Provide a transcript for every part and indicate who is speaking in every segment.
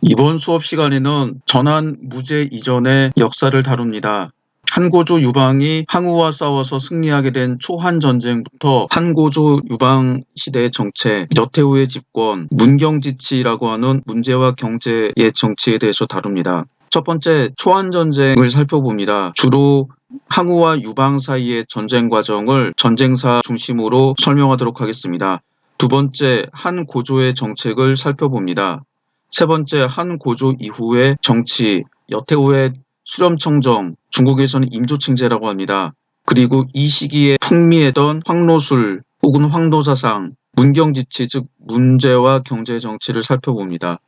Speaker 1: 이번 수업 시간에는 전한 무제 이전의 역사를 다룹니다. 한고조 유방이 항우와 싸워서 승리하게 된 초한 전쟁부터 한고조 유방 시대의 정체, 여태후의 집권, 문경지치라고 하는 문제와 경제의 정치에 대해서 다룹니다. 첫 번째, 초한 전쟁을 살펴봅니다. 주로 항우와 유방 사이의 전쟁 과정을 전쟁사 중심으로 설명하도록 하겠습니다. 두 번째, 한 고조의 정책을 살펴봅니다. 세 번째, 한 고조 이후의 정치, 여태후의 수렴청정, 중국에서는 임조칭제라고 합니다. 그리고 이 시기에 풍미했던 황로술 혹은 황도사상, 문경지치 즉 문제와 경제 정치를 살펴봅니다.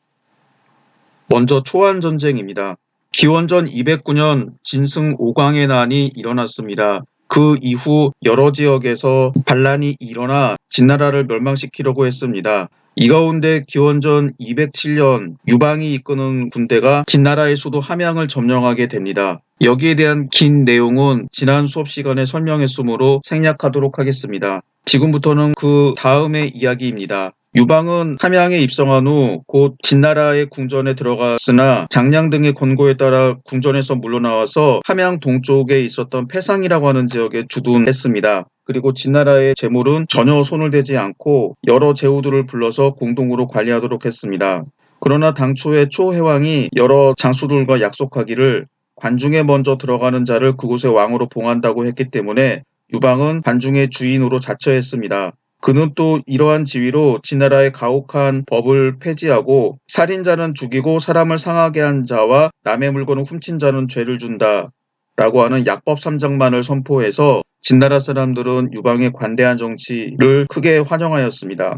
Speaker 1: 먼저 초안전쟁입니다. 기원전 209년 진승 오광의 난이 일어났습니다. 그 이후 여러 지역에서 반란이 일어나 진나라를 멸망시키려고 했습니다. 이 가운데 기원전 207년 유방이 이끄는 군대가 진나라의 수도 함양을 점령하게 됩니다. 여기에 대한 긴 내용은 지난 수업 시간에 설명했으므로 생략하도록 하겠습니다. 지금부터는 그 다음의 이야기입니다. 유방은 함양에 입성한 후 곧 진나라의 궁전에 들어갔으나 장량 등의 권고에 따라 궁전에서 물러나와서 함양 동쪽에 있었던 패상이라고 하는 지역에 주둔했습니다. 그리고 진나라의 재물은 전혀 손을 대지 않고 여러 제후들을 불러서 공동으로 관리하도록 했습니다. 그러나 당초에 초해왕이 여러 장수들과 약속하기를 관중에 먼저 들어가는 자를 그곳의 왕으로 봉한다고 했기 때문에 유방은 관중의 주인으로 자처했습니다. 그는 또 이러한 지위로 진나라의 가혹한 법을 폐지하고 살인자는 죽이고 사람을 상하게 한 자와 남의 물건을 훔친 자는 죄를 준다 라고 하는 약법 3장만을 선포해서 진나라 사람들은 유방의 관대한 정치를 크게 환영하였습니다.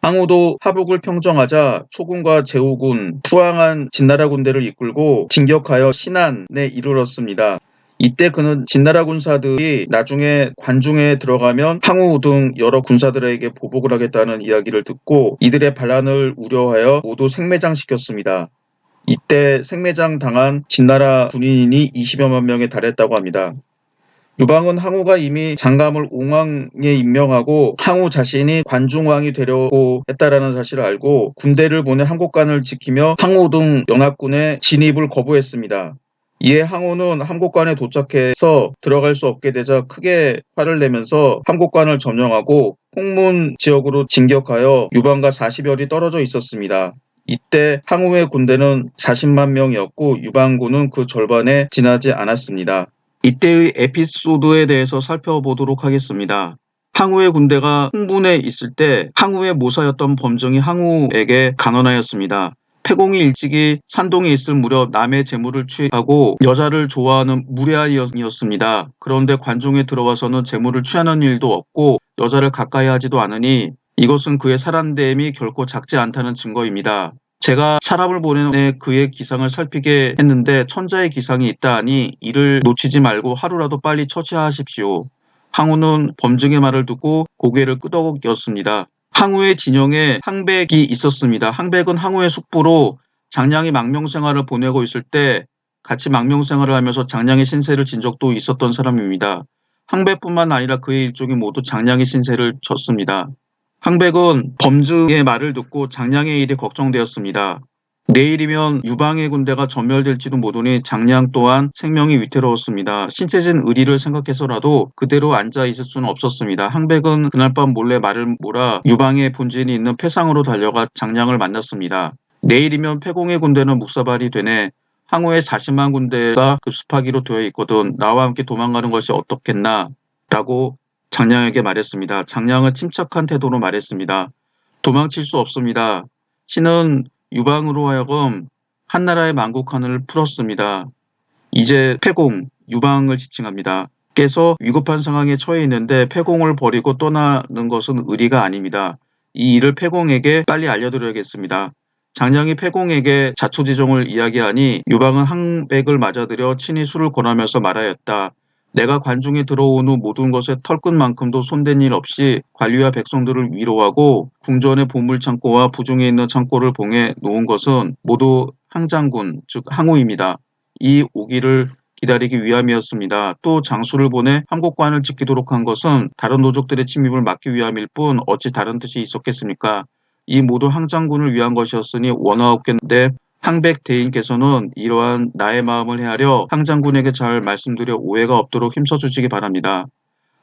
Speaker 1: 항우도 하북을 평정하자 초군과 제후군, 투항한 진나라 군대를 이끌고 진격하여 신안에 이르렀습니다. 이때 그는 진나라 군사들이 나중에 관중에 들어가면 항우 등 여러 군사들에게 보복을 하겠다는 이야기를 듣고 이들의 반란을 우려하여 모두 생매장시켰습니다. 이때 생매장 당한 진나라 군인이 20여만 명에 달했다고 합니다. 유방은 항우가 이미 장감을 옹왕에 임명하고 항우 자신이 관중왕이 되려고 했다라는 사실을 알고 군대를 보내 함곡관을 지키며 항우 등 연합군의 진입을 거부했습니다. 이에 항우는 함곡관에 도착해서 들어갈 수 없게 되자 크게 화를 내면서 함곡관을 점령하고 홍문 지역으로 진격하여 유방과 40여리 떨어져 있었습니다. 이때 항우의 군대는 40만 명이었고 유방군은 그 절반에 지나지 않았습니다. 이때의 에피소드에 대해서 살펴보도록 하겠습니다. 항우의 군대가 홍문에 있을 때 항우의 모사였던 범정이 항우에게 간언하였습니다. 패공이 일찍이 산동에 있을 무렵 남의 재물을 취하고 여자를 좋아하는 무례아이였습니다. 그런데 관중에 들어와서는 재물을 취하는 일도 없고 여자를 가까이 하지도 않으니 이것은 그의 사람됨이 결코 작지 않다는 증거입니다. 제가 사람을 보내내 그의 기상을 살피게 했는데 천자의 기상이 있다 하니 이를 놓치지 말고 하루라도 빨리 처치하십시오. 항우는 범증의 말을 듣고 고개를 끄덕였습니다. 항우의 진영에 항백이 있었습니다. 항백은 항우의 숙부로 장량이 망명생활을 보내고 있을 때 같이 망명생활을 하면서 장량의 신세를 진 적도 있었던 사람입니다. 항백뿐만 아니라 그의 일족이 모두 장량의 신세를 졌습니다. 항백은 범증의 말을 듣고 장량의 일이 걱정되었습니다. 내일이면 유방의 군대가 전멸될지도 모르니 장량 또한 생명이 위태로웠습니다. 신세진 의리를 생각해서라도 그대로 앉아 있을 수는 없었습니다. 항백은 그날 밤 몰래 말을 몰아 유방의 본진이 있는 패상으로 달려가 장량을 만났습니다. 내일이면 패공의 군대는 묵사발이 되네. 항우의 40만 군대가 급습하기로 되어 있거든. 나와 함께 도망가는 것이 어떻겠나? 라고 장량에게 말했습니다. 장량은 침착한 태도로 말했습니다. 도망칠 수 없습니다. 신은 유방으로 하여금 한나라의 만국하늘을 풀었습니다. 이제 패공, 유방을 지칭합니다. 께서 위급한 상황에 처해 있는데 패공을 버리고 떠나는 것은 의리가 아닙니다. 이 일을 패공에게 빨리 알려드려야겠습니다. 장량이 패공에게 자초지종을 이야기하니 유방은 항백을 맞아들여 친히 술을 권하면서 말하였다. 내가 관중에 들어온 후 모든 것에 털끝만큼도 손댄 일 없이 관리와 백성들을 위로하고 궁전의 보물창고와 부중에 있는 창고를 봉해 놓은 것은 모두 항장군, 즉 항우입니다. 이 오기를 기다리기 위함이었습니다. 또 장수를 보내 함곡관을 지키도록 한 것은 다른 노족들의 침입을 막기 위함일 뿐 어찌 다른 뜻이 있었겠습니까? 이 모두 항장군을 위한 것이었으니 원하옵건대 항백 대인께서는 이러한 나의 마음을 헤아려 항장군에게 잘 말씀드려 오해가 없도록 힘써주시기 바랍니다.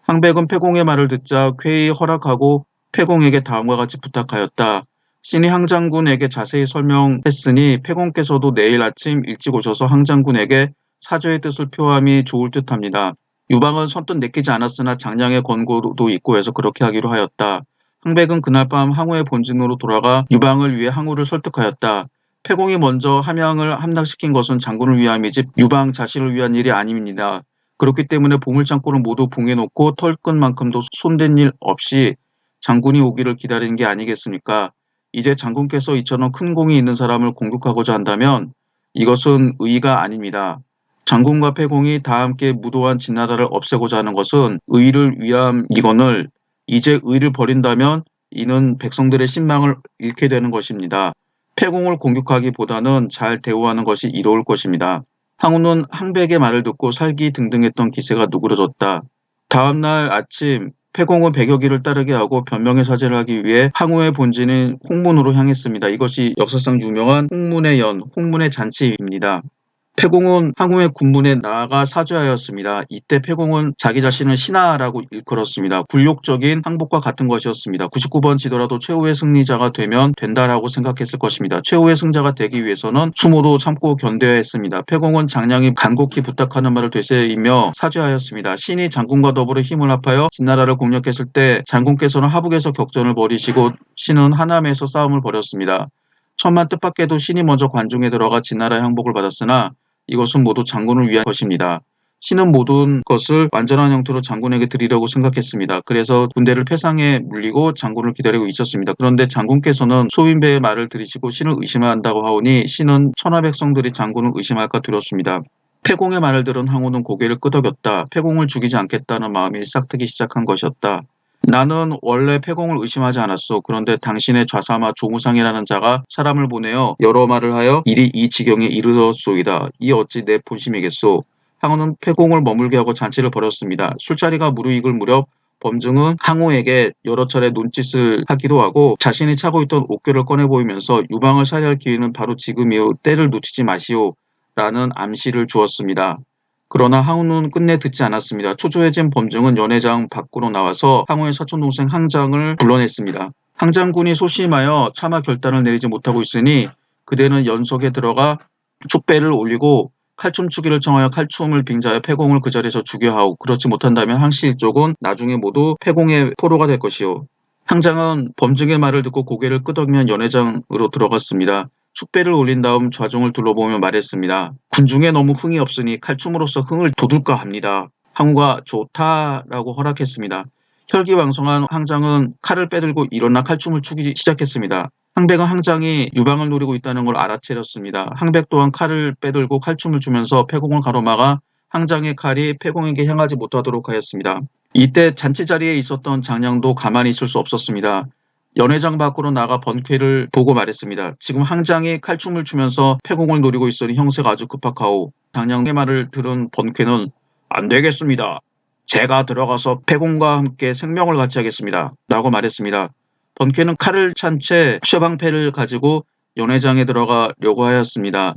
Speaker 1: 항백은 패공의 말을 듣자 쾌히 허락하고 패공에게 다음과 같이 부탁하였다. 신이 항장군에게 자세히 설명했으니 패공께서도 내일 아침 일찍 오셔서 항장군에게 사죄의 뜻을 표함이 좋을 듯합니다. 유방은 선뜻 내키지 않았으나 장량의 권고도 있고 해서 그렇게 하기로 하였다. 항백은 그날 밤 항우의 본진으로 돌아가 유방을 위해 항우를 설득하였다. 패공이 먼저 함양을 함락시킨 것은 장군을 위함이지 유방 자신을 위한 일이 아닙니다. 그렇기 때문에 보물창고를 모두 봉해놓고 털끝만큼도 손댄 일 없이 장군이 오기를 기다리는 게 아니겠습니까? 이제 장군께서 이처럼 큰 공이 있는 사람을 공격하고자 한다면 이것은 의의가 아닙니다. 장군과 패공이 다 함께 무도한 진나라를 없애고자 하는 것은 의를 위함이거늘 이제 의를 버린다면 이는 백성들의 신망을 잃게 되는 것입니다. 패공을 공격하기보다는 잘 대우하는 것이 이로울 것입니다. 항우는 항백의 말을 듣고 살기 등등했던 기세가 누그러졌다. 다음 날 아침 패공은 백여기를 따르게 하고 변명의 사죄를 하기 위해 항우의 본진인 홍문으로 향했습니다. 이것이 역사상 유명한 홍문의 연, 홍문의 잔치입니다. 패공은 항우의 군문에 나아가 사죄하였습니다. 이때 패공은 자기 자신을 신하라고 일컬었습니다. 굴욕적인 항복과 같은 것이었습니다. 99번 지더라도 최후의 승리자가 되면 된다라고 생각했을 것입니다. 최후의 승자가 되기 위해서는 수모도 참고 견뎌야 했습니다. 패공은 장량이 간곡히 부탁하는 말을 되새이며 사죄하였습니다. 신이 장군과 더불어 힘을 합하여 진나라를 공략했을 때 장군께서는 하북에서 격전을 벌이시고 신은 하남에서 싸움을 벌였습니다. 천만 뜻밖에도 신이 먼저 관중에 들어가 진나라의 항복을 받았으나 이것은 모두 장군을 위한 것입니다. 신은 모든 것을 완전한 형태로 장군에게 드리려고 생각했습니다. 그래서 군대를 패상에 물리고 장군을 기다리고 있었습니다. 그런데 장군께서는 소인배의 말을 들으시고 신을 의심한다고 하오니 신은 천하 백성들이 장군을 의심할까 두렵습니다. 패공의 말을 들은 항우는 고개를 끄덕였다. 패공을 죽이지 않겠다는 마음이 싹트기 시작한 것이었다. 나는 원래 패공을 의심하지 않았소. 그런데 당신의 좌사마 조무상이라는 자가 사람을 보내어 여러 말을 하여 일이 이 지경에 이르렀소이다. 이 어찌 내 본심이겠소. 항우는 패공을 머물게 하고 잔치를 벌였습니다. 술자리가 무르익을 무렵 범증은 항우에게 여러 차례 눈짓을 하기도 하고 자신이 차고 있던 옥교를 꺼내 보이면서 유방을 살해할 기회는 바로 지금이오. 때를 놓치지 마시오. 라는 암시를 주었습니다. 그러나 항우는 끝내 듣지 않았습니다. 초조해진 범증은 연회장 밖으로 나와서 항우의 사촌동생 항장을 불러냈습니다. 항장군이 소심하여 차마 결단을 내리지 못하고 있으니 그대는 연석에 들어가 축배를 올리고 칼춤추기를 청하여 칼춤을 빙자하여 패공을 그 자리에서 죽여하오. 그렇지 못한다면 항씨 일족은 나중에 모두 패공의 포로가 될 것이오. 항장은 범증의 말을 듣고 고개를 끄덕이며 연회장으로 들어갔습니다. 축배를 올린 다음 좌중을 둘러보며 말했습니다. 군중에 너무 흥이 없으니 칼춤으로써 흥을 돋울까 합니다. 항우가 좋다라고 허락했습니다. 혈기왕성한 항장은 칼을 빼들고 일어나 칼춤을 추기 시작했습니다. 항백은 항장이 유방을 노리고 있다는 걸 알아채렸습니다. 항백 또한 칼을 빼들고 칼춤을 추면서 패공을 가로막아 항장의 칼이 패공에게 향하지 못하도록 하였습니다. 이때 잔치 자리에 있었던 장량도 가만히 있을 수 없었습니다. 연회장 밖으로 나가 번쾌를 보고 말했습니다. 지금 항장이 칼춤을 추면서 패공을 노리고 있으니 형세가 아주 급박하오. 장량의 말을 들은 번쾌는 안 되겠습니다. 제가 들어가서 패공과 함께 생명을 같이 하겠습니다. 라고 말했습니다. 번쾌는 칼을 찬 채 쇠방패를 가지고 연회장에 들어가려고 하였습니다.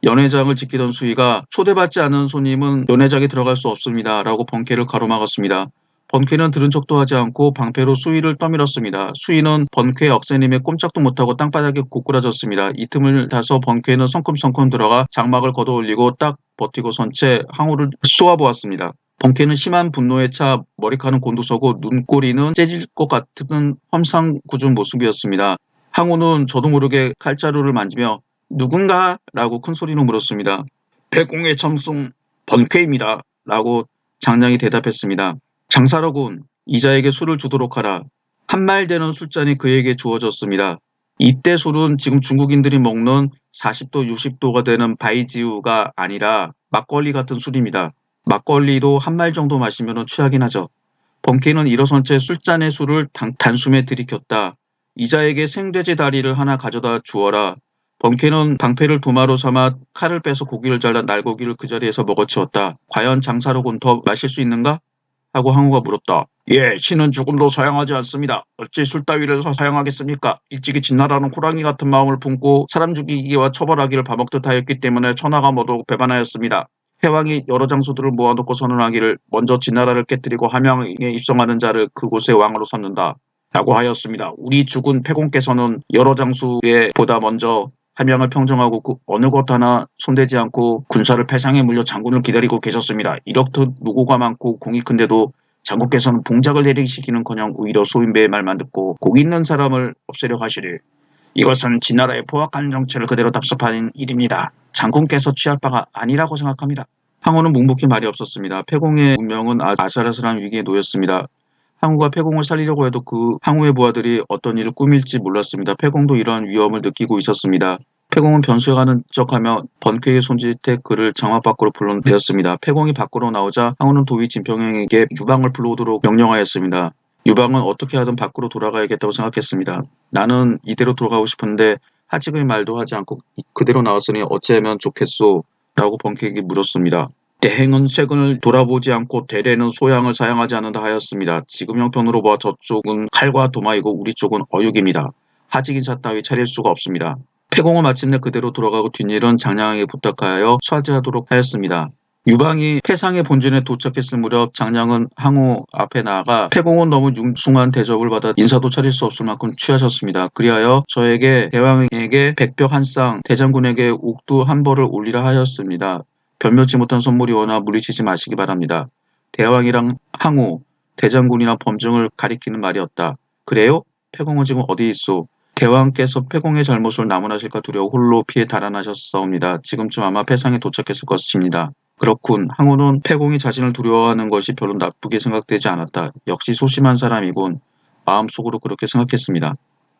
Speaker 1: 연회장을 지키던 수의가 초대받지 않은 손님은 연회장에 들어갈 수 없습니다. 라고 번쾌를 가로막았습니다. 번쾌는 들은 척도 하지 않고 방패로 수의를 떠밀었습니다. 수의는 번쾌 억새님에 꼼짝도 못하고 땅바닥에 고꾸라졌습니다. 이 틈을 타서 번쾌는 성큼성큼 들어가 장막을 걷어올리고 딱 버티고 선 채 항우를 쏘아보았습니다. 번쾌는 심한 분노에 차 머리카락은 곤두서고 눈꼬리는 째질 것 같은 험상궂은 모습이었습니다. 항우는 저도 모르게 칼자루를 만지며 누군가? 라고 큰 소리로 물었습니다. 패공의 점승 번쾌입니다. 라고 장량이 대답했습니다. 장사로군, 이자에게 술을 주도록 하라. 한말 되는 술잔이 그에게 주어졌습니다. 이때 술은 지금 중국인들이 먹는 40도, 60도가 되는 바이지우가 아니라 막걸리 같은 술입니다. 막걸리도 한 말 정도 마시면 취하긴 하죠. 번쾌는 일어선 채 술잔의 술을 단숨에 들이켰다. 이자에게 생돼지 다리를 하나 가져다 주어라. 번쾌는 방패를 도마로 삼아 칼을 빼서 고기를 잘라 날고기를 그 자리에서 먹어치웠다. 과연 장사로군 더 마실 수 있는가? 하고 항우가 물었다. 예, 신은 죽음도 사양하지 않습니다. 어찌 술 따위를 사양하겠습니까? 일찍이 진나라는 호랑이 같은 마음을 품고 사람 죽이기와 처벌하기를 봐먹듯 하였기 때문에 천하가 모두 배반하였습니다. 해왕이 여러 장수들을 모아놓고 선언하기를 먼저 진나라를 깨뜨리고 함양에 입성하는 자를 그곳의 왕으로 삼는다. 라고 하였습니다. 우리 죽은 패공께서는 여러 장수에 보다 먼저 함양을 평정하고 그 어느 것 하나 손대지 않고 군사를 패상에 물려 장군을 기다리고 계셨습니다. 이렇듯 노고가 많고 공이 큰데도 장군께서는 봉작을 내리시기는커녕 오히려 소인배의 말만 듣고 공 있는 사람을 없애려 하시리. 이것은 진나라의 포악한 정체를 그대로 답습하는 일입니다. 장군께서 취할 바가 아니라고 생각합니다. 항우는 묵묵히 말이 없었습니다. 패공의 운명은 아슬아슬한 위기에 놓였습니다. 항우가 패공을 살리려고 해도 그 항우의 부하들이 어떤 일을 꾸밀지 몰랐습니다. 패공도 이러한 위험을 느끼고 있었습니다. 패공은 변수해가는 척하며 번쾌의 손짓에 그를 장막 밖으로 불러내었습니다. 패공이 밖으로 나오자 항우는 도위 진평에게 유방을 불러오도록 명령하였습니다. 유방은 어떻게 하든 밖으로 돌아가야겠다고 생각했습니다. 나는 이대로 돌아가고 싶은데 하직의 말도 하지 않고 그대로 나왔으니 어찌하면 좋겠소? 라고 번쾌에게 물었습니다. 대행은 최근을 돌아보지 않고 대례는 소양을 사양하지 않는다 하였습니다. 지금 형편으로 봐 저쪽은 칼과 도마이고 우리 쪽은 어육입니다. 하직인사 따위 차릴 수가 없습니다. 패공은 마침내 그대로 돌아가고 뒷일은 장량에게 부탁하여 수하지하도록 하였습니다. 유방이 패상의 본진에 도착했을 무렵 장량은 항우 앞에 나아가 패공은 너무 융숭한 대접을 받아 인사도 차릴 수 없을 만큼 취하셨습니다. 그리하여 저에게 대왕에게 백벽 한 쌍, 대장군에게 옥두 한 벌을 올리라 하였습니다. 변명치 못한 선물이 오나 물리치지 마시기 바랍니다. 대왕이랑 항우, 대장군이나 범증을 가리키는 말이었다. 그래요? 패공은 지금 어디 있소? 대왕께서 패공의 잘못을 나무라실까 두려워 홀로 피해 달아나셨사옵니다. 지금쯤 아마 패상에 도착했을 것입니다. 그렇군. 항우는 패공이 자신을 두려워하는 것이 별로 나쁘게 생각되지 않았다. 역시 소심한 사람이군. 마음속으로 그렇게 생각했습니다.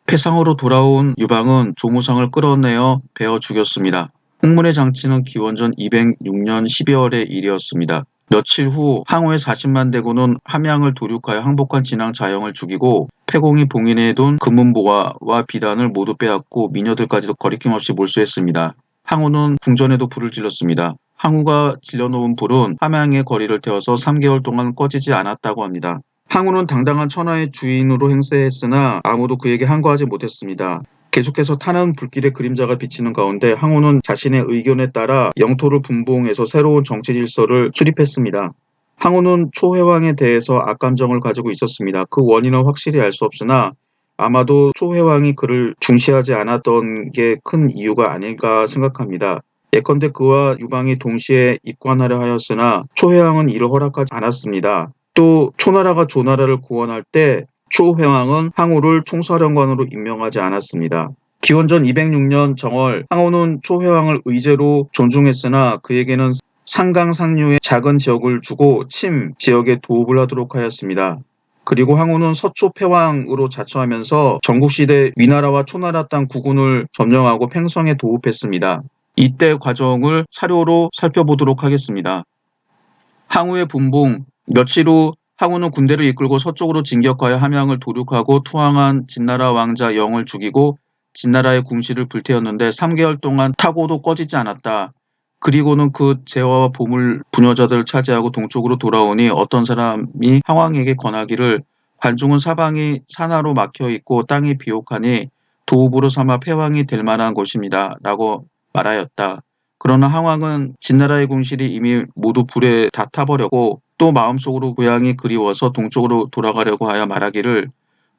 Speaker 1: 패상으로 돌아온 유방은 조무상을 끌어내어 베어 죽였습니다. 홍문의 장치는 기원전 206년 12월의 일이었습니다. 며칠 후 항우의 40만 대군은 함양을 도륙하여 항복한 진왕 자영을 죽이고 패공이 봉인해둔 금은보화와 비단을 모두 빼앗고 미녀들까지도 거리낌 없이 몰수했습니다. 항우는 궁전에도 불을 질렀습니다. 항우가 질러놓은 불은 함양의 거리를 태워서 3개월 동안 꺼지지 않았다고 합니다. 항우는 당당한 천하의 주인으로 행세했으나 아무도 그에게 항거하지 못했습니다. 계속해서 타는 불길의 그림자가 비치는 가운데 항우는 자신의 의견에 따라 영토를 분봉해서 새로운 정치 질서를 수립했습니다. 항우는 초회왕에 대해서 악감정을 가지고 있었습니다. 그 원인은 확실히 알 수 없으나 아마도 초회왕이 그를 중시하지 않았던 게 큰 이유가 아닐까 생각합니다. 예컨대 그와 유방이 동시에 입관하려 하였으나 초회왕은 이를 허락하지 않았습니다. 또 초나라가 조나라를 구원할 때 초회왕은 항우를 총사령관으로 임명하지 않았습니다. 기원전 206년 정월 항우는 초회왕을 의제로 존중했으나 그에게는 상강 상류의 작은 지역을 주고 침 지역에 도읍을 하도록 하였습니다. 그리고 항우는 서초패왕으로 자처하면서 전국시대 위나라와 초나라 땅 9군을 점령하고 팽성에 도읍했습니다. 이때 과정을 사료로 살펴보도록 하겠습니다. 항우의 분봉. 며칠 후 항우는 군대를 이끌고 서쪽으로 진격하여 함양을 도륙하고 투항한 진나라 왕자 영을 죽이고 진나라의 궁시를 불태웠는데 3개월 동안 타고도 꺼지지 않았다. 그리고는 그 재화와 보물 부녀자들을 차지하고 동쪽으로 돌아오니 어떤 사람이 항왕에게 권하기를 관중은 사방이 산하로 막혀있고 땅이 비옥하니 도읍으로 삼아 패왕이 될 만한 곳입니다. 라고 말하였다. 그러나 항왕은 진나라의 궁실이 이미 모두 불에 다 타버렸고 또 마음속으로 고향이 그리워서 동쪽으로 돌아가려고 하여 말하기를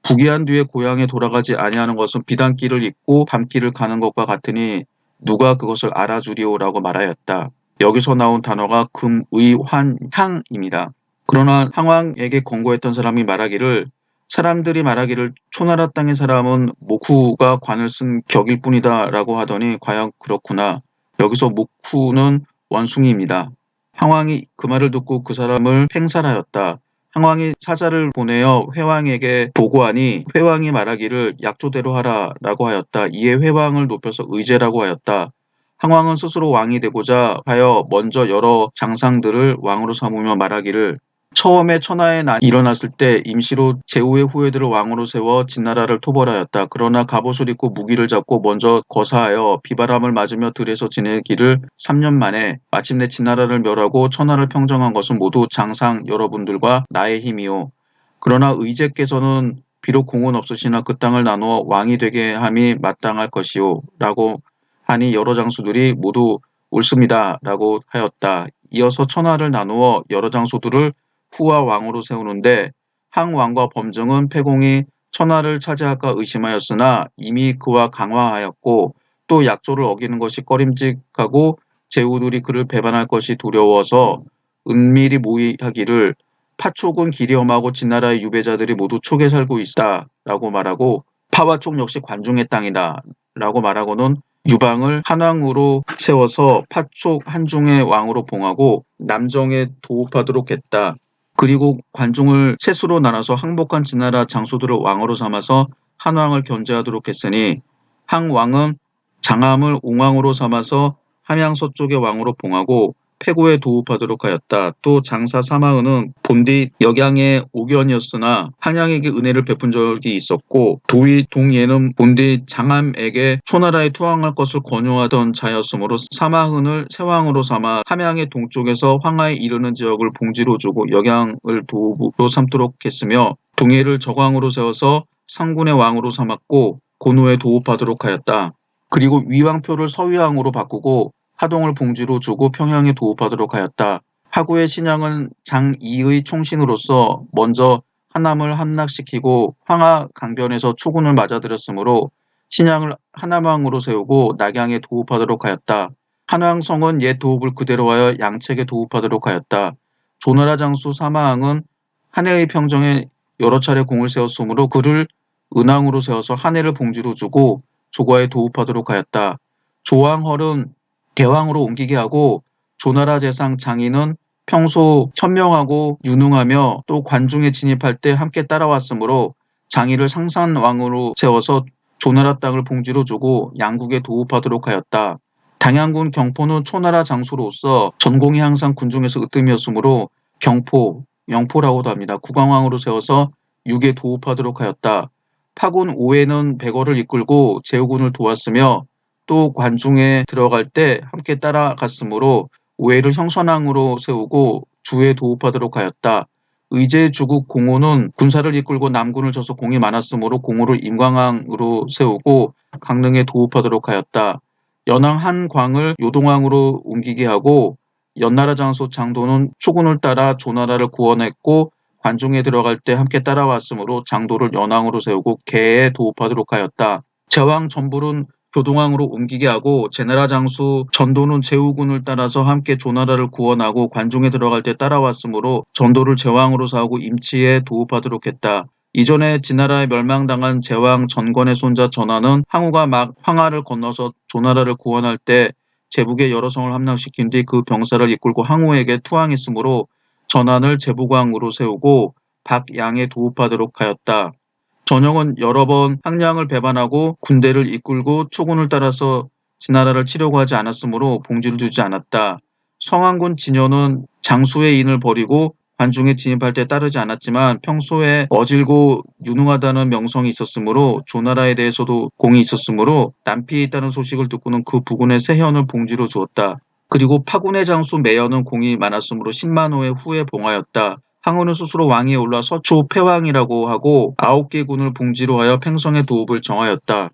Speaker 1: 부귀한 뒤에 고향에 돌아가지 아니하는 것은 비단길을 잇고 밤길을 가는 것과 같으니 누가 그것을 알아주리오라고 말하였다. 여기서 나온 단어가 금의환향입니다. 그러나 항왕에게 권고했던 사람이 말하기를 사람들이 말하기를 초나라 땅의 사람은 목후가 관을 쓴 격일 뿐이다 라고 하더니 과연 그렇구나. 여기서 목후는 원숭이입니다. 항왕이 그 말을 듣고 그 사람을 팽살하였다. 항왕이 사자를 보내어 회왕에게 보고하니 회왕이 말하기를 약조대로 하라 라고 하였다. 이에 회왕을 높여서 의제라고 하였다. 항왕은 스스로 왕이 되고자 하여 먼저 여러 장상들을 왕으로 삼으며 말하기를 처음에 천하의 난이 일어났을 때 임시로 제후의 후예들을 왕으로 세워 진나라를 토벌하였다. 그러나 갑옷을 입고 무기를 잡고 먼저 거사하여 비바람을 맞으며 들에서 지내기를 3년 만에 마침내 진나라를 멸하고 천하를 평정한 것은 모두 장상 여러분들과 나의 힘이요. 그러나 의제께서는 비록 공은 없으시나 그 땅을 나누어 왕이 되게 함이 마땅할 것이요. 라고 하니 여러 장수들이 모두 옳습니다. 라고 하였다. 이어서 천하를 나누어 여러 장수들을 후와 왕으로 세우는데 항왕과 범증은 패공이 천하를 차지할까 의심하였으나 이미 그와 강화하였고 또 약조를 어기는 것이 꺼림직하고 제후들이 그를 배반할 것이 두려워서 은밀히 모의하기를 파촉은 길이 험하고 진나라의 유배자들이 모두 촉에 살고 있다 라고 말하고 파와 촉 역시 관중의 땅이다 라고 말하고는 유방을 한왕으로 세워서 파촉 한중의 왕으로 봉하고 남정에 도읍하도록 했다. 그리고 관중을 셋으로 나눠서 항복한 진나라 장수들을 왕으로 삼아서 한왕을 견제하도록 했으니 항왕은 장암을 옹왕으로 삼아서 함양 서쪽의 왕으로 봉하고 패고에 도읍하도록 하였다. 또 장사 사마은은 본디 역양의 옥연이었으나 항양에게 은혜를 베푼 적이 있었고 도의 동예는 본디 장암에게 초나라에 투항할 것을 권유하던 자였으므로 사마흔을 세왕으로 삼아 함양의 동쪽에서 황하에 이르는 지역을 봉지로 주고 역양을 도읍으로 삼도록 했으며 동예를 적왕으로 세워서 상군의 왕으로 삼았고 고노에 도읍하도록 하였다. 그리고 위왕표를 서위왕으로 바꾸고 하동을 봉지로 주고 평양에 도읍하도록 하였다. 하구의 신양은 장이의 총신으로서 먼저 하남을 함락시키고 황하 강변에서 초군을 맞아들였으므로 신양을 하남왕으로 세우고 낙양에 도읍하도록 하였다. 한왕성은 옛 도읍을 그대로 하여 양책에 도읍하도록 하였다. 조나라 장수 사마왕은 한해의 평정에 여러 차례 공을 세웠으므로 그를 은왕으로 세워서 한해를 봉지로 주고 조과에 도읍하도록 하였다. 조왕헐은 대왕으로 옮기게 하고 조나라 재상 장인은 평소 현명하고 유능하며 또 관중에 진입할 때 함께 따라왔으므로 장이를 상산왕으로 세워서 조나라 땅을 봉지로 주고 양국에 도읍하도록 하였다. 당양군 경포는 초나라 장수로서 전공이 항상 군중에서 으뜸이었으므로 경포, 영포라고도 합니다. 국왕왕으로 세워서 육에 도읍하도록 하였다. 파군 오해는 백어를 이끌고 제후군을 도왔으며 또 관중에 들어갈 때 함께 따라갔으므로 오해를 형선왕으로 세우고 주에 도읍하도록 하였다. 의제 주국 공호는 군사를 이끌고 남군을 쳐서 공이 많았으므로 공호를 임광왕으로 세우고 강릉에 도읍하도록 하였다. 연왕 한광을 요동왕으로 옮기게 하고 연나라 장수 장도는 초군을 따라 조나라를 구원했고 관중에 들어갈 때 함께 따라왔으므로 장도를 연왕으로 세우고 개에 도읍하도록 하였다. 제왕 전불은 교동왕으로 옮기게 하고 제나라 장수 전도는 제후군을 따라서 함께 조나라를 구원하고 관중에 들어갈 때 따라왔으므로 전도를 제왕으로 세우고 임치에 도읍하도록 했다. 이전에 진나라에 멸망당한 제왕 전건의 손자 전하는 항우가 막 황하를 건너서 조나라를 구원할 때 제북의 여러 성을 함락시킨 뒤 그 병사를 이끌고 항우에게 투항했으므로 전한을 제북왕으로 세우고 박양에 도읍하도록 하였다. 전형은 여러 번 항량을 배반하고 군대를 이끌고 초군을 따라서 진나라를 치려고 하지 않았으므로 봉지를 주지 않았다. 성안군 진현은 장수의 인을 버리고 관중에 진입할 때 따르지 않았지만 평소에 어질고 유능하다는 명성이 있었으므로 조나라에 대해서도 공이 있었으므로 남피에 있다는 소식을 듣고는 그 부군의 세현을 봉지로 주었다. 그리고 파군의 장수 매연은 공이 많았으므로 10만호의 후에 봉하였다. 항우는 스스로 왕위에 올라 서초 패왕이라고 하고 9개 군을 봉지로 하여 팽성의 도읍을 정하였다.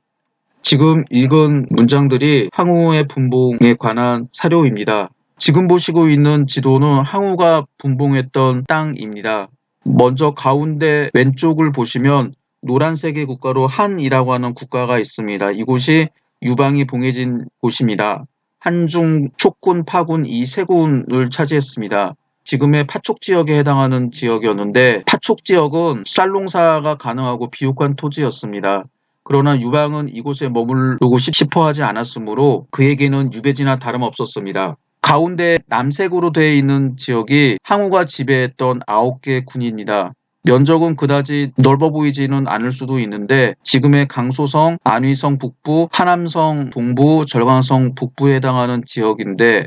Speaker 1: 지금 읽은 문장들이 항우의 분봉에 관한 사료입니다. 지금 보시고 있는 지도는 항우가 분봉했던 땅입니다. 먼저 가운데 왼쪽을 보시면 노란색의 국가로 한이라고 하는 국가가 있습니다. 이곳이 유방이 봉해진 곳입니다. 한중, 촉군, 파군 이 세 군을 차지했습니다. 지금의 파촉 지역에 해당하는 지역이었는데 파촉 지역은 쌀 농사가 가능하고 비옥한 토지였습니다. 그러나 유방은 이곳에 머무르고 싶어 하지 않았으므로 그에게는 유배지나 다름없었습니다. 가운데 남색으로 되어 있는 지역이 항우가 지배했던 9개 군입니다. 면적은 그다지 넓어 보이지는 않을 수도 있는데 지금의 강소성, 안위성 북부, 하남성 동부, 절강성 북부에 해당하는 지역인데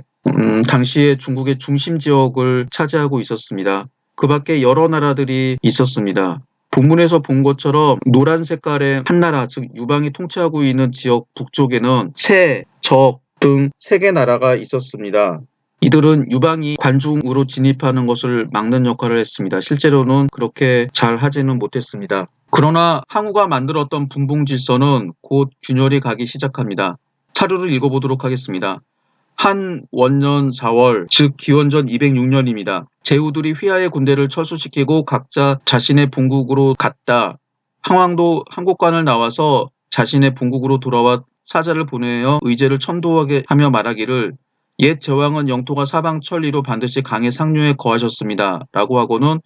Speaker 1: 당시에 중국의 중심 지역을 차지하고 있었습니다. 그 밖에 여러 나라들이 있었습니다. 본문에서 본 것처럼 노란 색깔의 한 나라, 즉 유방이 통치하고 있는 지역 북쪽에는 세, 적 등 3개 나라가 있었습니다. 이들은 유방이 관중으로 진입하는 것을 막는 역할을 했습니다. 실제로는 그렇게 잘 하지는 못했습니다. 그러나 항우가 만들었던 분봉 질서는 곧 균열이 가기 시작합니다. 차례로 읽어보도록 하겠습니다. 한 원년 4월, 즉 기원전 206년입니다. 제후들이 휘하의 군대를 철수시키고 각자 자신의 본국으로 갔다. 항왕도函谷관을 나와서 자신의 본국으로 돌아와 사자를 보내어 의제를 천도하게 하며 말하기를 옛 제왕은 영토가 사방 천리로 반드시 강의 상류에 거하셨습니다. 라고 하고는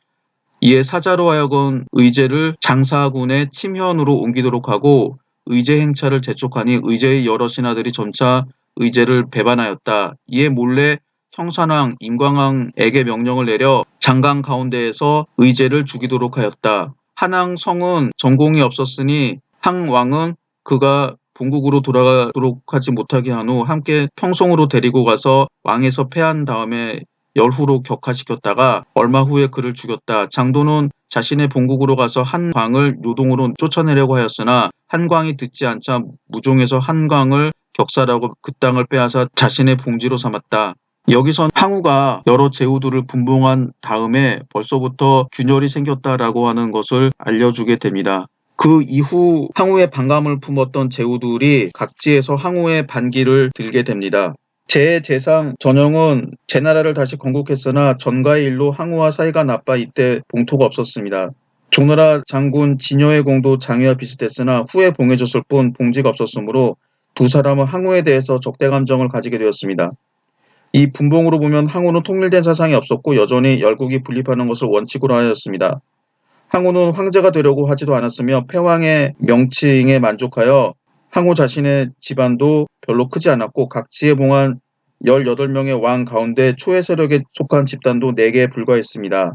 Speaker 1: 이에 사자로 하여금 의제를 장사군의 침현으로 옮기도록 하고 의제 행차를 재촉하니 의제의 여러 신하들이 점차 의제를 배반하였다. 이에 몰래 형산왕 임광왕에게 명령을 내려 장강 가운데에서 의제를 죽이도록 하였다. 한왕성은 전공이 없었으니 항왕은 그가 본국으로 돌아가도록 하지 못하게 한 후 함께 평송으로 데리고 가서 왕에서 패한 다음에 열후로 격하시켰다가 얼마 후에 그를 죽였다. 장도는 자신의 본국으로 가서 한광을 요동으로 쫓아내려고 하였으나 한광이 듣지 않자 무종에서 한광을 격살하고 그 땅을 빼앗아 자신의 봉지로 삼았다. 여기선 항우가 여러 제후들을 분봉한 다음에 벌써부터 균열이 생겼다라고 하는 것을 알려주게 됩니다. 그 이후 항우의 반감을 품었던 제후들이 각지에서 항우의 반기를 들게 됩니다. 제재상 전영은 제나라를 다시 건국했으나 전가의 일로 항우와 사이가 나빠 이때 봉토가 없었습니다. 조나라 장군 진여의 공도 장위와 비슷했으나 후에 봉해졌을 뿐 봉지가 없었으므로 두 사람은 항우에 대해서 적대 감정을 가지게 되었습니다. 이 분봉으로 보면 항우는 통일된 사상이 없었고 여전히 열국이 분립하는 것을 원칙으로 하였습니다. 항우는 황제가 되려고 하지도 않았으며 패왕의 명칭에 만족하여 항우 자신의 집안도 별로 크지 않았고 각지에 봉한 18명의 왕 가운데 초의 세력에 속한 집단도 4개에 불과했습니다.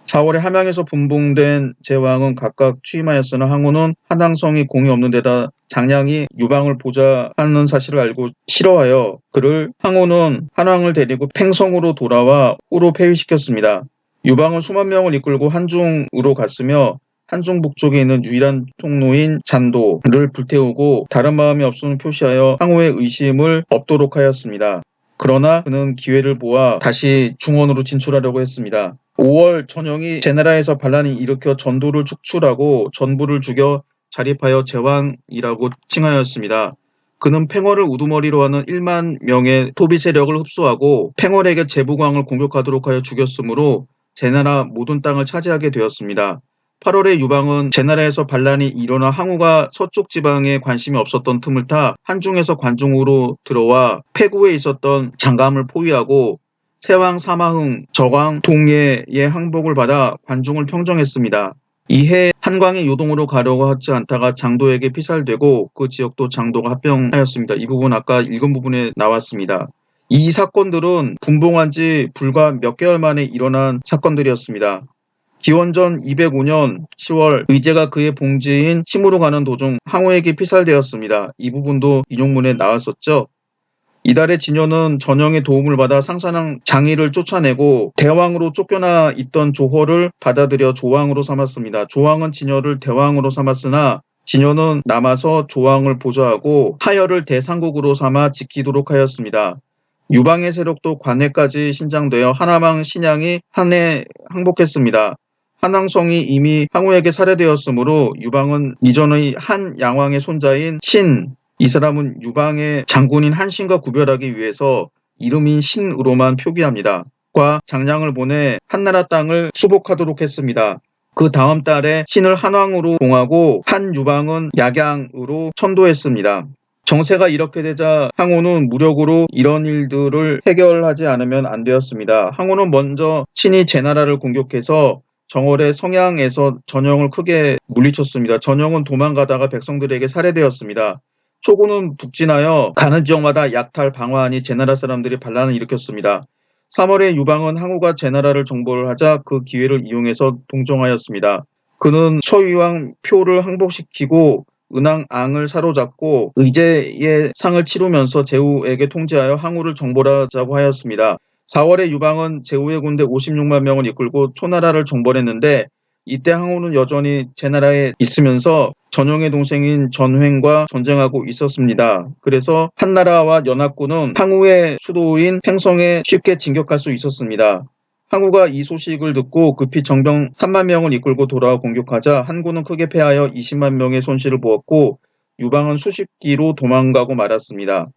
Speaker 1: 4월에 함양에서 분봉된 제왕은 각각 취임하였으나 항우는 한항성이 공이 없는 데다 장량이 유방을 보좌하는 사실을 알고 싫어하여 그를 항우는 한왕을 데리고 팽성으로 돌아와 후로 폐위시켰습니다. 유방은 수만 명을 이끌고 한중으로 갔으며 한중 북쪽에 있는 유일한 통로인 잔도를 불태우고 다른 마음이 없음을 표시하여 항우의 의심을 얻도록 하였습니다. 그러나 그는 기회를 보아 다시 중원으로 진출하려고 했습니다. 5월 전영이 제나라에서 반란을 일으켜 전도를 축출하고 전부를 죽여 자립하여 제왕이라고 칭하였습니다. 그는 팽월을 우두머리로 하는 1만 명의 토비 세력을 흡수하고 팽월에게 제부광을 공격하도록 하여 죽였으므로 제나라 모든 땅을 차지하게 되었습니다. 8월에 유방은 제나라에서 반란이 일어나 항우가 서쪽 지방에 관심이 없었던 틈을 타 한중에서 관중으로 들어와 패구에 있었던 장감을 포위하고 세왕 사마흥, 저광 동예의 항복을 받아 관중을 평정했습니다. 이해 한광이 요동으로 가려고 하지 않다가 장도에게 피살되고 그 지역도 장도가 합병하였습니다. 이 부분 아까 읽은 부분에 나왔습니다. 이 사건들은 분봉한 지 불과 몇 개월 만에 일어난 사건들이었습니다. 기원전 205년 10월 의제가 그의 봉지인 침으로 가는 도중 항우에게 피살되었습니다. 이 부분도 인용문에 나왔었죠. 이달의 진여는 전영의 도움을 받아 상산왕 장의를 쫓아내고 대왕으로 쫓겨나 있던 조허를 받아들여 조왕으로 삼았습니다. 조왕은 진여를 대왕으로 삼았으나 진여는 남아서 조왕을 보좌하고 하열을 대상국으로 삼아 지키도록 하였습니다. 유방의 세력도 관해까지 신장되어 한함왕 신양이 한해 항복했습니다. 한왕성이 이미 항우에게 살해되었으므로 유방은 이전의 한 양왕의 손자인 이 사람은 유방의 장군인 한신과 구별하기 위해서 이름인 신으로만 표기합니다. 과 장량을 보내 한나라 땅을 수복하도록 했습니다. 그 다음 달에 신을 한왕으로 봉하고 한유방은 약양으로 천도했습니다. 정세가 이렇게 되자 항우는 무력으로 이런 일들을 해결하지 않으면 안 되었습니다. 항우는 먼저 신이 제나라를 공격해서 정월에 성양에서 전영을 크게 물리쳤습니다. 전영은 도망가다가 백성들에게 살해되었습니다. 초구는 북진하여 가는 지역마다 약탈 방화하니 제나라 사람들이 반란을 일으켰습니다. 3월에 유방은 항우가 제나라를 정벌을 하자 그 기회를 이용해서 동정하였습니다. 그는 서유왕 표를 항복시키고 은왕앙을 사로잡고 의제의 상을 치르면서 제후에게 통지하여 항우를 정벌하자고 하였습니다. 4월에 유방은 제후의 군대 56만 명을 이끌고 초나라를 정벌했는데 이때 항우는 여전히 제나라에 있으면서 전형의 동생인 전횡과 전쟁하고 있었습니다. 그래서 한나라와 연합군은 항우의 수도인 팽성에 쉽게 진격할 수 있었습니다. 항우가 이 소식을 듣고 급히 정병 3만 명을 이끌고 돌아와 공격하자 한군은 크게 패하여 20만 명의 손실을 보았고 유방은 수십 기로 도망가고 말았습니다.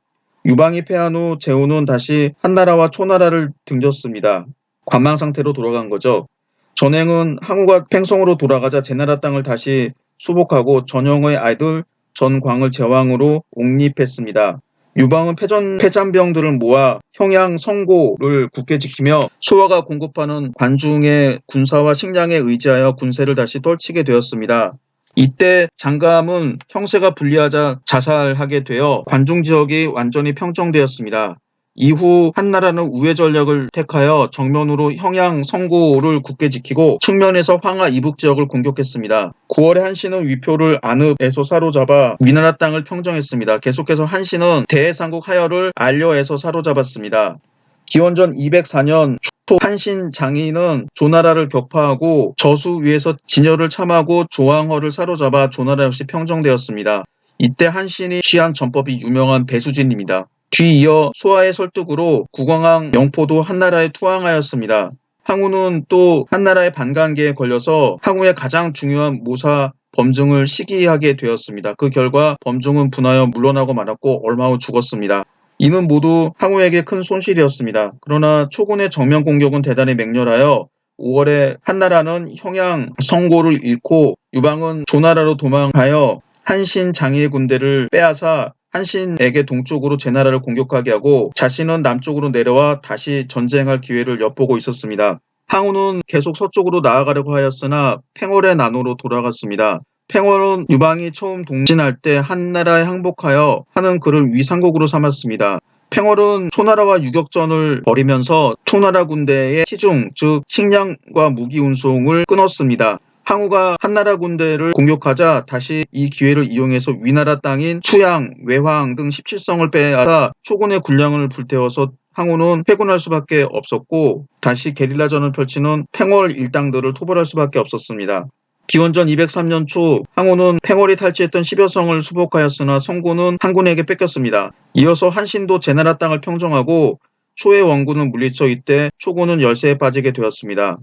Speaker 1: 유방이 패한 후 제후는 다시 한나라와 초나라를 등졌습니다. 관망 상태로 돌아간 거죠. 전횡은 항우가 팽성으로 돌아가자 제나라 땅을 다시 수복하고 전형의 아들 전광을 제왕으로 옹립했습니다. 유방은 패잔병들을 모아 형양 성고를 굳게 지키며 수하가 공급하는 관중의 군사와 식량에 의지하여 군세를 다시 떨치게 되었습니다. 이때 장감은 형세가 불리하자 자살하게 되어 관중 지역이 완전히 평정되었습니다. 이후 한나라는 우회 전략을 택하여 정면으로 형양 성고를 굳게 지키고 측면에서 황하 이북 지역을 공격했습니다. 9월에 한신은 위표를 안읍에서 사로잡아 위나라 땅을 평정했습니다. 계속해서 한신은 대해상국 하열을 안려에서 사로잡았습니다. 기원전 204년 초 한신 장인은 조나라를 격파하고 저수 위에서 진열을 참하고 조항허를 사로잡아 조나라 역시 평정되었습니다. 이때 한신이 취한 전법이 유명한 배수진입니다. 뒤이어 소하의 설득으로 국왕왕 영포도 한나라에 투항하였습니다. 항우는 또 한나라의 반관계에 걸려서 항우의 가장 중요한 모사 범증을 시기하게 되었습니다. 그 결과 범증은 분하여 물러나고 말았고 얼마 후 죽었습니다. 이는 모두 항우에게 큰 손실이었습니다. 그러나 초군의 정면 공격은 대단히 맹렬하여 5월에 한나라는 형양 성고를 잃고 유방은 조나라로 도망하여 한신 장의의 군대를 빼앗아 한신에게 동쪽으로 제나라를 공격하게 하고 자신은 남쪽으로 내려와 다시 전쟁할 기회를 엿보고 있었습니다. 항우는 계속 서쪽으로 나아가려고 하였으나 팽월의 난으로 돌아갔습니다. 팽월은 유방이 처음 동진할 때 한나라에 항복하여 하는 그를 위상국으로 삼았습니다. 팽월은 초나라와 유격전을 벌이면서 초나라 군대의 시중 즉 식량과 무기 운송을 끊었습니다. 항우가 한나라 군대를 공격하자 다시 이 기회를 이용해서 위나라 땅인 추양, 외황 등 17성을 빼앗아 초군의 군량을 불태워서 항우는 회군할 수밖에 없었고 다시 게릴라전을 펼치는 팽월 일당들을 토벌할 수밖에 없었습니다. 기원전 203년 초 항우는 팽월이 탈취했던 10여 성을 수복하였으나 성고는 한군에게 뺏겼습니다. 이어서 한신도 제나라 땅을 평정하고 초의 원군은 물리쳐 이때 초군은 열세에 빠지게 되었습니다.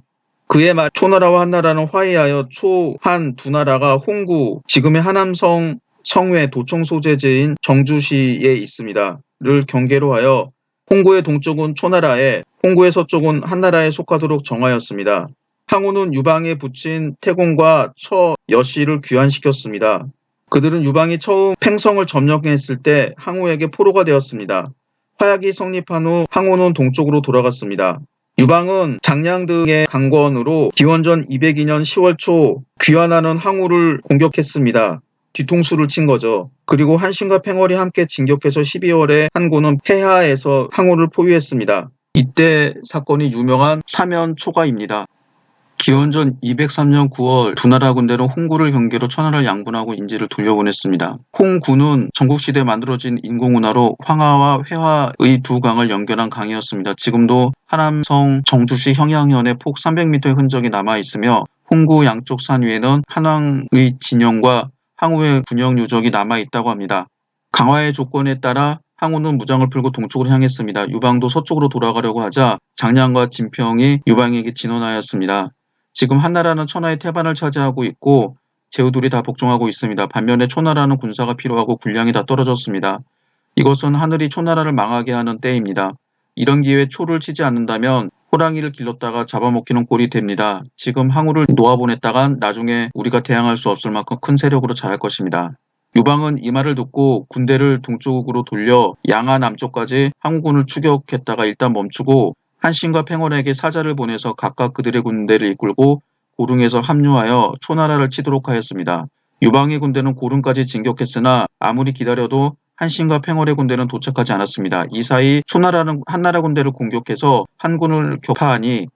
Speaker 1: 그해 말 초나라와 한나라는 화해하여 초, 한 두 나라가 홍구, 지금의 하남성 성외 도청 소재지인 정주시에 있습니다. 를 경계로 하여 홍구의 동쪽은 초나라에, 홍구의 서쪽은 한나라에 속하도록 정하였습니다. 항우는 유방에 붙인 태공과 처, 여씨를 귀환시켰습니다. 그들은 유방이 처음 팽성을 점령했을 때 항우에게 포로가 되었습니다. 화약이 성립한 후 항우는 동쪽으로 돌아갔습니다. 유방은 장량 등의 강권으로 기원전 202년 10월 초 귀환하는 항우를 공격했습니다. 뒤통수를 친 거죠. 그리고 한신과 팽월이 함께 진격해서 12월에 한군은 폐하에서 항우를 포위했습니다. 이때 사건이 유명한 사면초가입니다. 기원전 203년 9월 두 나라 군대는 홍구를 경계로 천하를 양분하고 인지를 돌려보냈습니다. 홍구는 전국시대에 만들어진 인공운하로 황하와 회화의 두 강을 연결한 강이었습니다. 지금도 하남성 정주시 형양현에 폭 300m의 흔적이 남아있으며 홍구 양쪽 산 위에는 한왕의 진영과 항우의 군영 유적이 남아있다고 합니다. 강화의 조건에 따라 항우는 무장을 풀고 동쪽으로 향했습니다. 유방도 서쪽으로 돌아가려고 하자 장량과 진평이 유방에게 진언하였습니다. 지금 한나라는 천하의 태반을 차지하고 있고 제후들이 다 복종하고 있습니다. 반면에 초나라는 군사가 필요하고 군량이 다 떨어졌습니다. 이것은 하늘이 초나라를 망하게 하는 때입니다. 이런 기회에 초를 치지 않는다면 호랑이를 길렀다가 잡아먹히는 꼴이 됩니다. 지금 항우를 놓아보냈다간 나중에 우리가 대항할 수 없을 만큼 큰 세력으로 자랄 것입니다. 유방은 이 말을 듣고 군대를 동쪽으로 돌려 양하 남쪽까지 항우군을 추격했다가 일단 멈추고 한신과 팽월에게 사자를 보내서 각각 그들의 군대를 이끌고 고릉에서 합류하여 초나라를 치도록 하였습니다. 유방의 군대는 고릉까지 진격했으나 아무리 기다려도 한신과 팽월의 군대는 도착하지 않았습니다. 이 사이 초나라는 한나라 군대를 공격해서 한군을 격파하니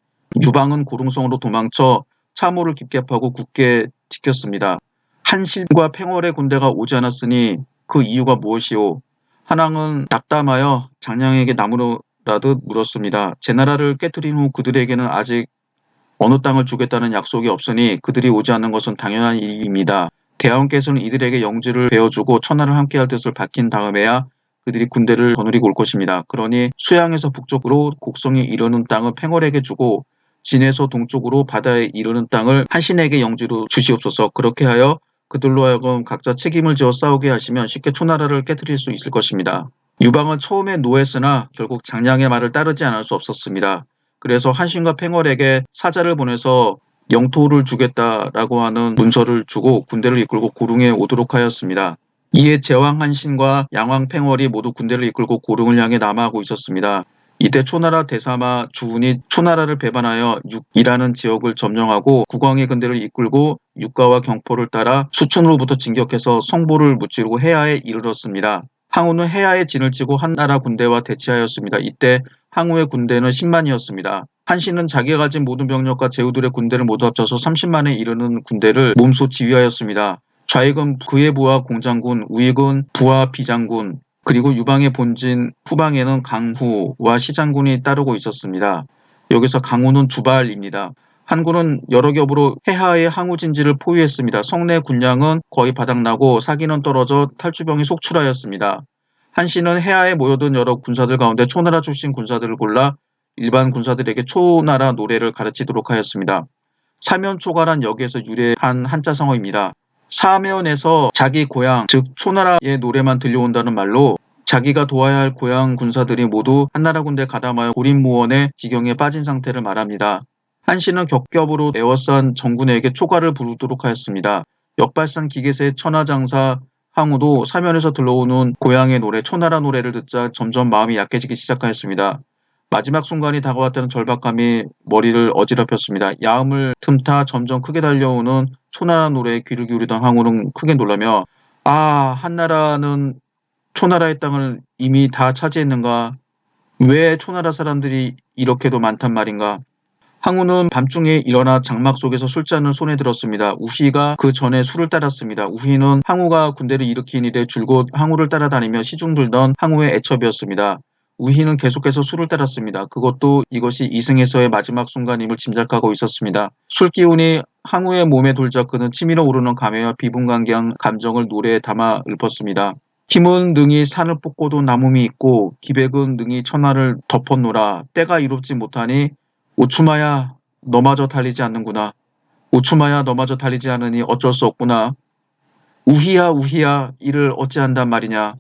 Speaker 1: 유방은 고릉성으로 도망쳐 참호를 깊게 파고 굳게 지켰습니다. 한신과 팽월의 군대가 오지 않았으니 그 이유가 무엇이오? 한왕은 낙담하여 장량에게 나무로 라듯 물었습니다. 제 나라를 깨뜨린 후 그들에게는 아직 어느 땅을 주겠다는 약속이 없으니 그들이 오지 않는 것은 당연한 일입니다. 대왕께서는 이들에게 영지를 베어주고 천하를 함께할 뜻을 밝힌 다음에야 그들이 군대를 거느리고 올 것입니다. 그러니 수양에서 북쪽으로 곡성에 이르는 땅을 팽월에게 주고 진에서 동쪽으로 바다에 이르는 땅을 한신에게 영지로 주시옵소서. 그렇게 하여 그들로 하여금 각자 책임을 지어 싸우게 하시면 쉽게 초나라를 깨뜨릴 수 있을 것입니다. 유방은 처음에 노했으나 결국 장량의 말을 따르지 않을 수 없었습니다. 그래서 한신과 팽월에게 사자를 보내서 영토를 주겠다라고 하는 문서를 주고 군대를 이끌고 고릉에 오도록 하였습니다. 이에 제왕 한신과 양왕 팽월이 모두 군대를 이끌고 고릉을 향해 남하하고 있었습니다. 이때 초나라 대사마 주운이 초나라를 배반하여 육이라는 지역을 점령하고 국왕의 군대를 이끌고 육가와 경포를 따라 수춘으로부터 진격해서 성보를 무찌르고 해야에 이르렀습니다. 항우는 해야에 진을 치고 한나라 군대와 대치하였습니다. 이때 항우의 군대는 10만이었습니다. 한신은 자기가 가진 모든 병력과 제후들의 군대를 모두 합쳐서 30만에 이르는 군대를 몸소 지휘하였습니다. 좌익은 그의 부하 공장군, 우익은 부하 비장군, 그리고 유방의 본진 후방에는 강후와 시장군이 따르고 있었습니다. 여기서 강후는 주발입니다. 한군은 여러 겹으로 해하의 항우진지를 포위했습니다. 성내 군량은 거의 바닥나고 사기는 떨어져 탈주병이 속출하였습니다. 한신은 해하에 모여든 여러 군사들 가운데 초나라 출신 군사들을 골라 일반 군사들에게 초나라 노래를 가르치도록 하였습니다. 사면초가란 여기에서 유래한 한자성어입니다. 사면에서 자기 고향, 즉 초나라의 노래만 들려온다는 말로 자기가 도와야 할 고향 군사들이 모두 한나라 군대에 가담하여 고립무원의 지경에 빠진 상태를 말합니다. 한신은 겹겹으로 에워싼 정군에게 초가를 부르도록 하였습니다. 역발산 기계세 천하장사 항우도 사면에서 들러오는 고향의 노래, 초나라 노래를 듣자 점점 마음이 약해지기 시작하였습니다. 마지막 순간이 다가왔다는 절박감이 머리를 어지럽혔습니다. 야음을 틈타 점점 크게 달려오는 초나라 노래에 귀를 기울이던 항우는 크게 놀라며 한나라는 초나라의 땅을 이미 다 차지했는가? 왜 초나라 사람들이 이렇게도 많단 말인가? 항우는 밤중에 일어나 장막 속에서 술잔을 손에 들었습니다. 우희가 그 전에 술을 따랐습니다. 우희는 항우가 군대를 일으킨 이래 줄곧 항우를 따라다니며 시중 들던 항우의 애첩이었습니다. 우희는 계속해서 술을 따랐습니다. 그것도 이것이 이승에서의 마지막 순간임을 짐작하고 있었습니다. 술 기운이 항우의 몸에 돌자 그는 치밀어 오르는 감회와 비분간계한 감정을 노래에 담아 읊었습니다. 힘은 능히 산을 뽑고도 나무미 있고 기백은 능히 천하를 덮었노라. 때가 이롭지 못하니 오추마야 너마저 달리지 않는구나. 오추마야 너마저 달리지 않으니 어쩔 수 없구나. 우희야 우희야 이를 어찌한단 말이냐.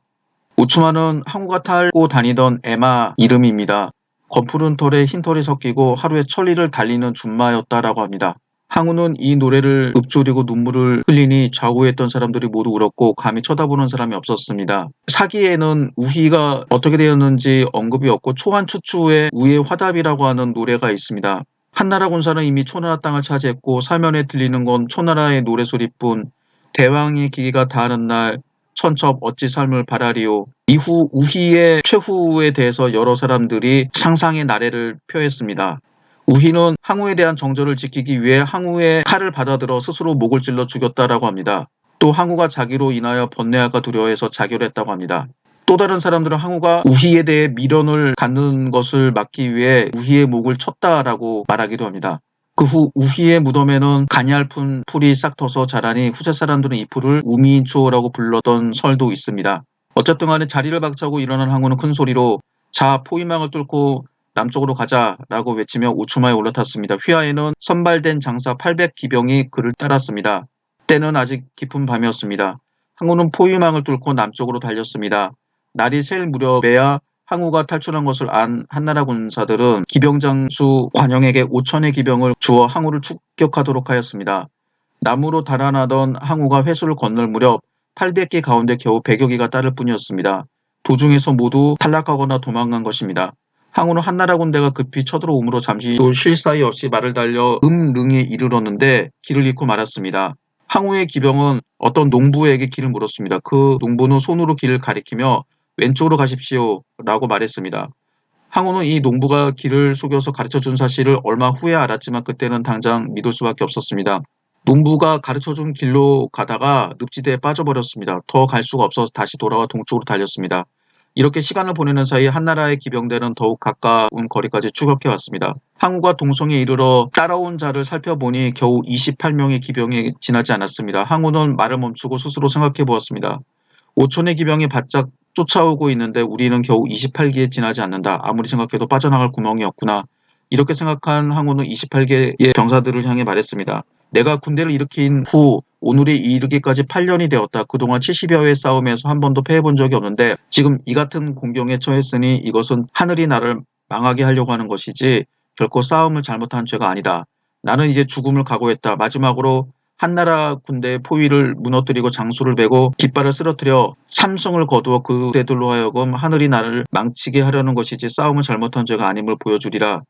Speaker 1: 오추마는 항우가 타고 다니던 에마 이름입니다. 검푸른 털에 흰 털이 섞이고 하루에 천리를 달리는 준마였다라고 합니다. 항우는 이 노래를 읊조리고 눈물을 흘리니 좌우했던 사람들이 모두 울었고 감히 쳐다보는 사람이 없었습니다. 사기에는 우희가 어떻게 되었는지 언급이 없고 초한추추의 우의 화답이라고 하는 노래가 있습니다. 한나라 군사는 이미 초나라 땅을 차지했고 사면에 들리는 건 초나라의 노래소리뿐. 대왕의 기기가 다하는 날 천첩 어찌 삶을 바라리오. 이후 우희의 최후에 대해서 여러 사람들이 상상의 나래를 표했습니다. 우희는 항우에 대한 정절을 지키기 위해 항우의 칼을 받아들어 스스로 목을 찔러 죽였다라고 합니다. 또 항우가 자기로 인하여 번뇌할까 두려워해서 자결했다고 합니다. 또 다른 사람들은 항우가 우희에 대해 미련을 갖는 것을 막기 위해 우희의 목을 쳤다라고 말하기도 합니다. 그 후 우희의 무덤에는 가냘픈 풀이 싹 터서 자라니 후세 사람들은 이 풀을 우미인초라고 불렀던 설도 있습니다. 어쨌든 간에 자리를 박차고 일어난 항우는 큰 소리로 자 포위망을 뚫고 남쪽으로 가자라고 외치며 오추마에 올라탔습니다. 휘하에는 선발된 장사 800기병이 그를 따랐습니다. 때는 아직 깊은 밤이었습니다. 항우는 포위망을 뚫고 남쪽으로 달렸습니다. 날이 셀 무렵에야 항우가 탈출한 것을 안 한나라 군사들은 기병장수 관영에게 5천의 기병을 주어 항우를 추격하도록 하였습니다. 남으로 달아나던 항우가 회수를 건널 무렵 800기 가운데 겨우 100여 기가 따를 뿐이었습니다. 도중에서 모두 탈락하거나 도망간 것입니다. 항우는 한나라 군대가 급히 쳐들어오므로 잠시도 쉴 사이 없이 말을 달려 릉에 이르렀는데 길을 잃고 말았습니다. 항우의 기병은 어떤 농부에게 길을 물었습니다. 그 농부는 손으로 길을 가리키며 왼쪽으로 가십시오 라고 말했습니다. 항우는 이 농부가 길을 속여서 가르쳐준 사실을 얼마 후에 알았지만 그때는 당장 믿을 수밖에 없었습니다. 농부가 가르쳐준 길로 가다가 늪지대에 빠져버렸습니다. 더 갈 수가 없어서 다시 돌아와 동쪽으로 달렸습니다. 이렇게 시간을 보내는 사이 한나라의 기병대는 더욱 가까운 거리까지 추격해 왔습니다. 항우가 동성에 이르러 따라온 자를 살펴보니 겨우 28명의 기병이 지나지 않았습니다. 항우는 말을 멈추고 스스로 생각해 보았습니다. 5천의 기병이 바짝 쫓아오고 있는데 우리는 겨우 28기에 지나지 않는다. 아무리 생각해도 빠져나갈 구멍이 없구나. 이렇게 생각한 항우는 28개의 병사들을 향해 말했습니다. 내가 군대를 일으킨 후 오늘에 이르기까지 8년이 되었다. 그동안 70여 회의 싸움에서 한 번도 패해본 적이 없는데 지금 이 같은 공경에 처했으니 이것은 하늘이 나를 망하게 하려고 하는 것이지 결코 싸움을 잘못한 죄가 아니다. 나는 이제 죽음을 각오했다. 마지막으로 한나라 군대의 포위를 무너뜨리고 장수를 베고 깃발을 쓰러뜨려 삼성을 거두어 그대들로 하여금 하늘이 나를 망치게 하려는 것이지 싸움을 잘못한 죄가 아님을 보여주리라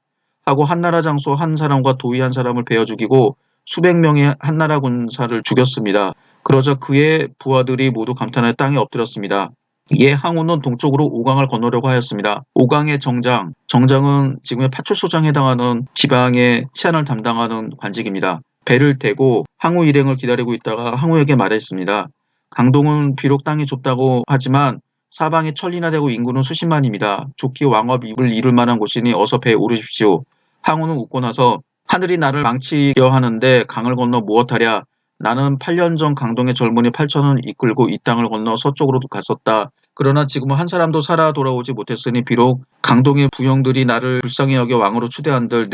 Speaker 1: 하고 한나라 장수 한 사람과 도위 한 사람을 베어 죽이고 수백 명의 한나라 군사를 죽였습니다. 그러자 그의 부하들이 모두 감탄하여 땅에 엎드렸습니다. 이에 항우는 동쪽으로 오강을 건너려고 하였습니다. 오강의 정장은 지금의 파출소장에 해당하는 지방의 치안을 담당하는 관직입니다. 배를 대고 항우 일행을 기다리고 있다가 항우에게 말했습니다. 강동은 비록 땅이 좁다고 하지만 사방에 천리나 되고 인구는 수십만입니다. 좋게 왕업을 이룰 만한 곳이니 어서 배에 오르십시오. 항우는 웃고 나서 하늘이 나를 망치려 하는데 강을 건너 무엇하랴. 나는 8년 전 강동의 젊은이 8천을 이끌고 이 땅을 건너 서쪽으로 갔었다. 그러나 지금은 한 사람도 살아 돌아오지 못했으니 비록 강동의 부영들이 나를 불쌍히 여겨 왕으로 추대한들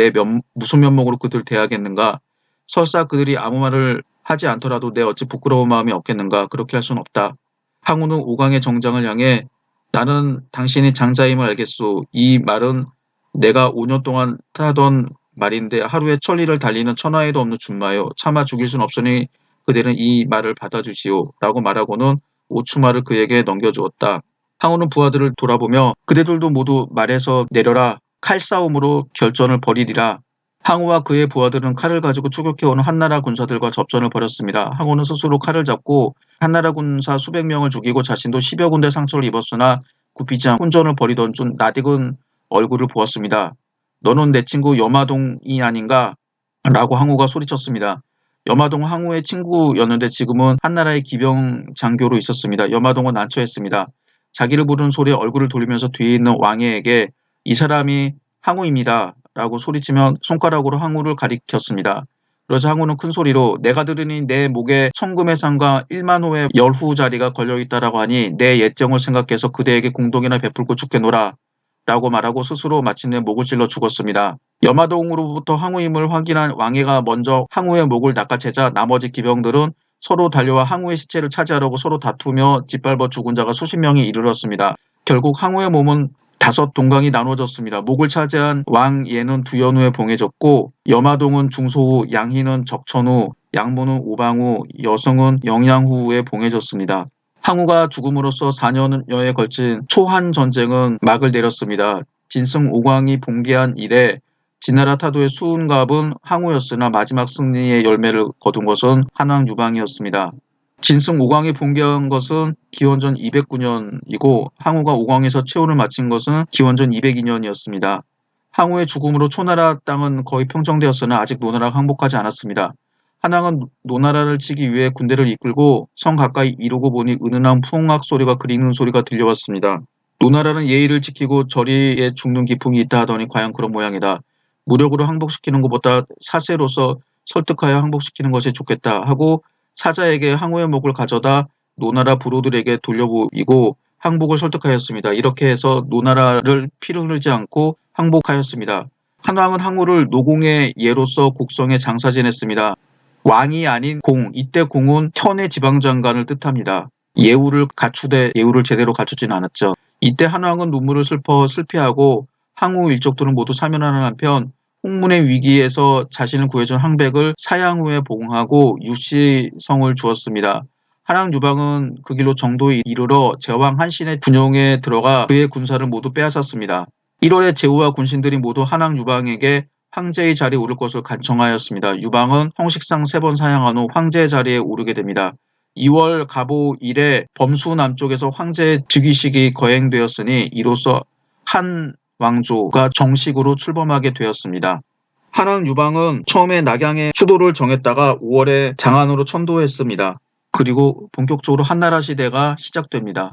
Speaker 1: 무슨 면목으로 그들 대하겠는가. 설사 그들이 아무 말을 하지 않더라도 내 어찌 부끄러운 마음이 없겠는가. 그렇게 할 수는 없다. 항우는 오강의 정장을 향해 나는 당신이 장자임을 알겠소. 이 말은 내가 5년 동안 하던 말인데 하루에 천리를 달리는 천하에도 없는 준마요. 차마 죽일 순 없으니 그대는 이 말을 받아주시오. 라고 말하고는 오추말을 그에게 넘겨주었다. 항우는 부하들을 돌아보며 그대들도 모두 말에서 내려라. 칼싸움으로 결전을 벌이리라. 항우와 그의 부하들은 칼을 가지고 추격해오는 한나라 군사들과 접전을 벌였습니다. 항우는 스스로 칼을 잡고 한나라 군사 수백 명을 죽이고 자신도 10여 군데 상처를 입었으나 굽히지 않고 혼전을 벌이던 중 낯익은 얼굴을 보았습니다. 너는 내 친구 여마동이 아닌가? 라고 항우가 소리쳤습니다. 여마동은 항우의 친구였는데 지금은 한나라의 기병 장교로 있었습니다. 여마동은 난처했습니다. 자기를 부르는 소리에 얼굴을 돌리면서 뒤에 있는 왕에게 이 사람이 항우입니다. 라고 소리치며 손가락으로 항우를 가리켰습니다. 그러자 항우는 큰 소리로 내가 들으니 내 목에 천금의 상과 1만 호의 열후자리가 걸려있다라고 하니 내 예정을 생각해서 그대에게 공동이나 베풀고 죽게노라. 라고 말하고 스스로 마침내 목을 찔러 죽었습니다. 여마동으로부터 항우임을 확인한 왕해가 먼저 항우의 목을 낚아채자 나머지 기병들은 서로 달려와 항우의 시체를 차지하려고 서로 다투며 짓밟아 죽은 자가 수십 명에 이르렀습니다. 결국 항우의 몸은 5동강이 나눠졌습니다. 목을 차지한 왕예는 두연후에 봉해졌고 여마동은 중소후, 양희는 적천후, 양무는 오방후, 여성은 영양후에 봉해졌습니다. 항우가 죽음으로써 4년여에 걸친 초한 전쟁은 막을 내렸습니다. 진승 오광이 봉기한 이래 진나라 타도의 수훈갑은 항우였으나 마지막 승리의 열매를 거둔 것은 한왕 유방이었습니다. 진승 오광이 봉기한 것은 기원전 209년이고 항우가 오광에서 최후를 마친 것은 기원전 202년이었습니다. 항우의 죽음으로 초나라 땅은 거의 평정되었으나 아직 노나라가 항복하지 않았습니다. 한왕은 노나라를 치기 위해 군대를 이끌고 성 가까이 이르고 보니 은은한 풍악 소리가 그리는 소리가 들려왔습니다. 노나라는 예의를 지키고 저리에 죽는 기풍이 있다 하더니 과연 그런 모양이다. 무력으로 항복시키는 것보다 사세로서 설득하여 항복시키는 것이 좋겠다 하고 사자에게 항우의 목을 가져다 노나라 부로들에게 돌려보이고 항복을 설득하였습니다. 이렇게 해서 노나라를 피를 흐르지 않고 항복하였습니다. 한왕은 항우를 노공의 예로서 곡성에 장사 지냈습니다. 왕이 아닌 공, 이때 공은 현의 지방장관을 뜻합니다. 예우를 제대로 갖추진 않았죠. 이때 한왕은 눈물을 슬피하고 항우 일족들은 모두 사면하는 한편 홍문의 위기에서 자신을 구해준 항백을 사양 후에 봉하고 유씨성을 주었습니다. 한왕 유방은 그 길로 정도에 이르러 제왕 한신의 군용에 들어가 그의 군사를 모두 빼앗았습니다. 1월에 제후와 군신들이 모두 한왕 유방에게 황제의 자리에 오를 것을 간청하였습니다. 유방은 형식상 3번 사양한 후 황제의 자리에 오르게 됩니다. 2월 갑오 이래 범수 남쪽에서 황제의 즉위식이 거행되었으니 이로써 한 왕조가 정식으로 출범하게 되었습니다. 한왕 유방은 처음에 낙양에 수도를 정했다가 5월에 장안으로 천도했습니다. 그리고 본격적으로 한나라 시대가 시작됩니다.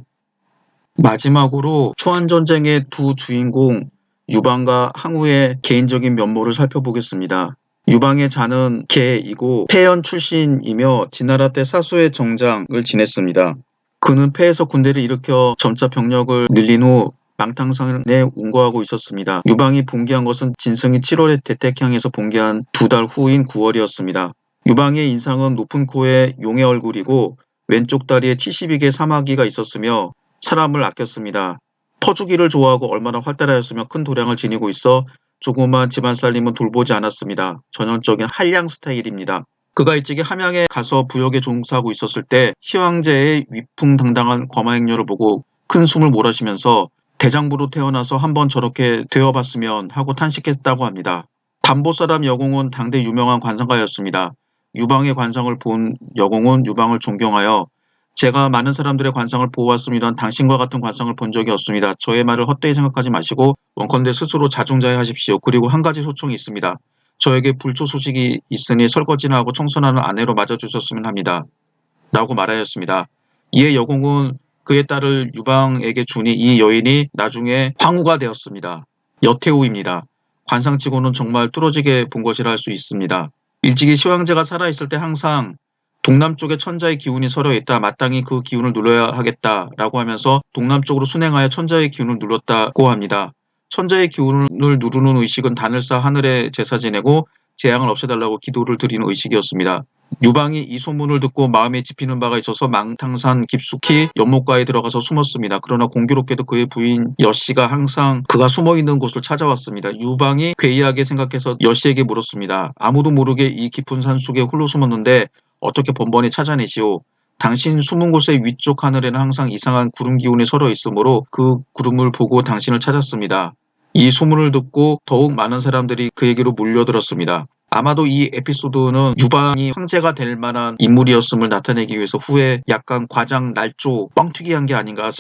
Speaker 1: 마지막으로 초안전쟁의 두 주인공 유방과 항우의 개인적인 면모를 살펴보겠습니다. 유방의 자는 개이고 폐연 출신이며 진나라 때 사수의 정장을 지냈습니다. 그는 폐에서 군대를 일으켜 점차 병력을 늘린 후 망탕산에 운거하고 있었습니다. 유방이 봉기한 것은 진성이 7월에 대택향에서 봉기한 2달 후인 9월이었습니다. 유방의 인상은 높은 코에 용의 얼굴이고 왼쪽 다리에 72개 사마귀가 있었으며 사람을 아꼈습니다. 퍼주기를 좋아하고 얼마나 활달하였으며 큰 도량을 지니고 있어 조그만 집안 살림은 돌보지 않았습니다. 전형적인 한량 스타일입니다. 그가 일찍이 함양에 가서 부역에 종사하고 있었을 때 시황제의 위풍당당한 거마행렬을 보고 큰 숨을 몰아쉬면서 대장부로 태어나서 한번 저렇게 되어봤으면 하고 탄식했다고 합니다. 담보사람 여공은 당대 유명한 관상가였습니다. 유방의 관상을 본 여공은 유방을 존경하여 제가 많은 사람들의 관상을 보아왔습니다만 당신과 같은 관상을 본 적이 없습니다. 저의 말을 헛되이 생각하지 마시고 원컨대 스스로 자중자애하십시오. 그리고 한 가지 소청이 있습니다. 저에게 불초 소식이 있으니 설거지나 하고 청소하는 아내로 맞아주셨으면 합니다. 라고 말하였습니다. 이에 여공은 그의 딸을 유방에게 주니 이 여인이 나중에 황후가 되었습니다. 여태우입니다. 관상치고는 정말 뚫어지게 본 것이라 할 수 있습니다. 일찍이 시황제가 살아있을 때 항상 동남쪽에 천자의 기운이 서려 있다. 마땅히 그 기운을 눌러야 하겠다라고 하면서 동남쪽으로 순행하여 천자의 기운을 눌렀다고 합니다. 천자의 기운을 누르는 의식은 단을 쌓아 하늘에 제사 지내고 재앙을 없애달라고 기도를 드리는 의식이었습니다. 유방이 이 소문을 듣고 마음에 짚히는 바가 있어서 망탕산 깊숙이 연못가에 들어가서 숨었습니다. 그러나 공교롭게도 그의 부인 여씨가 항상 그가 숨어있는 곳을 찾아왔습니다. 유방이 괴이하게 생각해서 여씨에게 물었습니다. 아무도 모르게 이 깊은 산속에 홀로 숨었는데 어떻게 번번이 찾아내시오? 당신 숨은 곳의 위쪽 하늘에는 항상 이상한 구름 기운이 서려 있으므로 그 구름을 보고 당신을 찾았습니다. 이 소문을 듣고 더욱 많은 사람들이 그에게로 몰려들었습니다. 아마도 이 에피소드는 유방이 황제가 될 만한 인물이었음을 나타내기 위해서 후에 약간 과장 날조 뻥튀기한 게 아닌가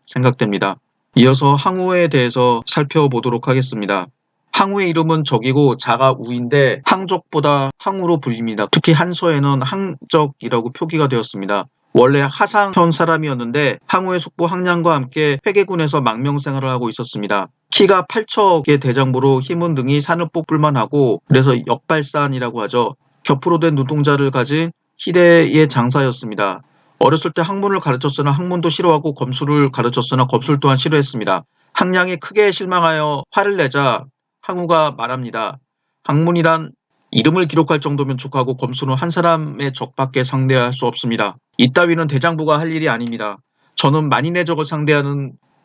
Speaker 1: 생각됩니다. 이어서 항우에 대해서 살펴보도록 하겠습니다. 항우의 이름은 적이고 자가 우인데 항적보다 항우로 불립니다. 특히 한서에는 항적이라고 표기가 되었습니다. 원래 하상현 사람이었는데 항우의 숙부 항량과 함께 회계군에서 망명생활을 하고 있었습니다. 키가 8척의 대장부로 힘은 능히 산을 뽑을만 하고 그래서 역발산이라고 하죠. 겹으로 된 눈동자를 가진 희대의 장사였습니다. 어렸을 때 학문을 가르쳤으나 학문도 싫어하고 검술을 가르쳤으나 검술 또한 싫어했습니다. 항량이 크게 실망하여 화를 내자 항우가 말합니다. 학문이란 이름을 기록할 정도면 족하고 검술은 한 사람의 적밖에 상대할 수 없습니다. 이따위는 대장부가 할 일이 아닙니다. 저는 만인의 적을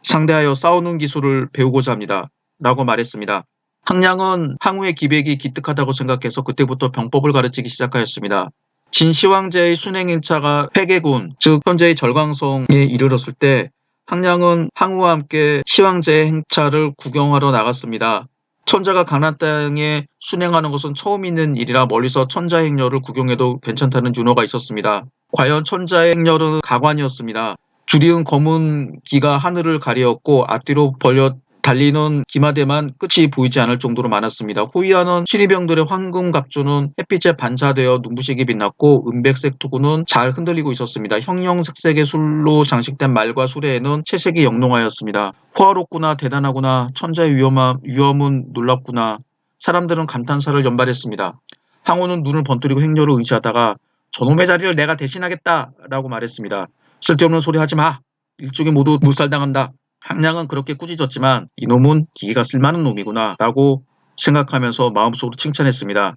Speaker 1: 상대하여 싸우는 기술을 배우고자 합니다. 라고 말했습니다. 항량은 항우의 기백이 기특하다고 생각해서 그때부터 병법을 가르치기 시작하였습니다. 진시황제의 순행행차가 회계군, 즉 현재의 절강성에 이르렀을 때 항량은 항우와 함께 시황제의 행차를 구경하러 나갔습니다. 천자가 가나안 땅에 순행하는 것은 처음 있는 일이라 멀리서 천자의 행렬을 구경해도 괜찮다는 윤허가 있었습니다. 과연 천자의 행렬은 가관이었습니다. 주리은 검은 기가 하늘을 가리었고 앞뒤로 벌려 달리는 기마대만 끝이 보이지 않을 정도로 많았습니다. 호위하는 신의병들의 황금 갑주는 햇빛에 반사되어 눈부시게 빛났고 은백색 투구는 잘 흔들리고 있었습니다. 형형색색의 술로 장식된 말과 수레에는 채색이 영롱하였습니다. 호화롭구나, 대단하구나, 천자의 위엄은 놀랍구나. 사람들은 감탄사를 연발했습니다. 항우는 눈을 번뜨리고 행렬을 의지하다가 저놈의 자리를 내가 대신하겠다 라고 말했습니다. 쓸데없는 소리 하지 마. 일족이 모두 몰살당한다. 항량은 그렇게 꾸짖었지만 이놈은 기계가 쓸만한 놈이구나 라고 생각하면서 마음속으로 칭찬했습니다.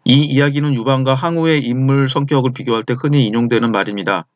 Speaker 1: 이 이야기는 유방과 항우의 인물 성격을 비교할 때 흔히 인용되는 말입니다.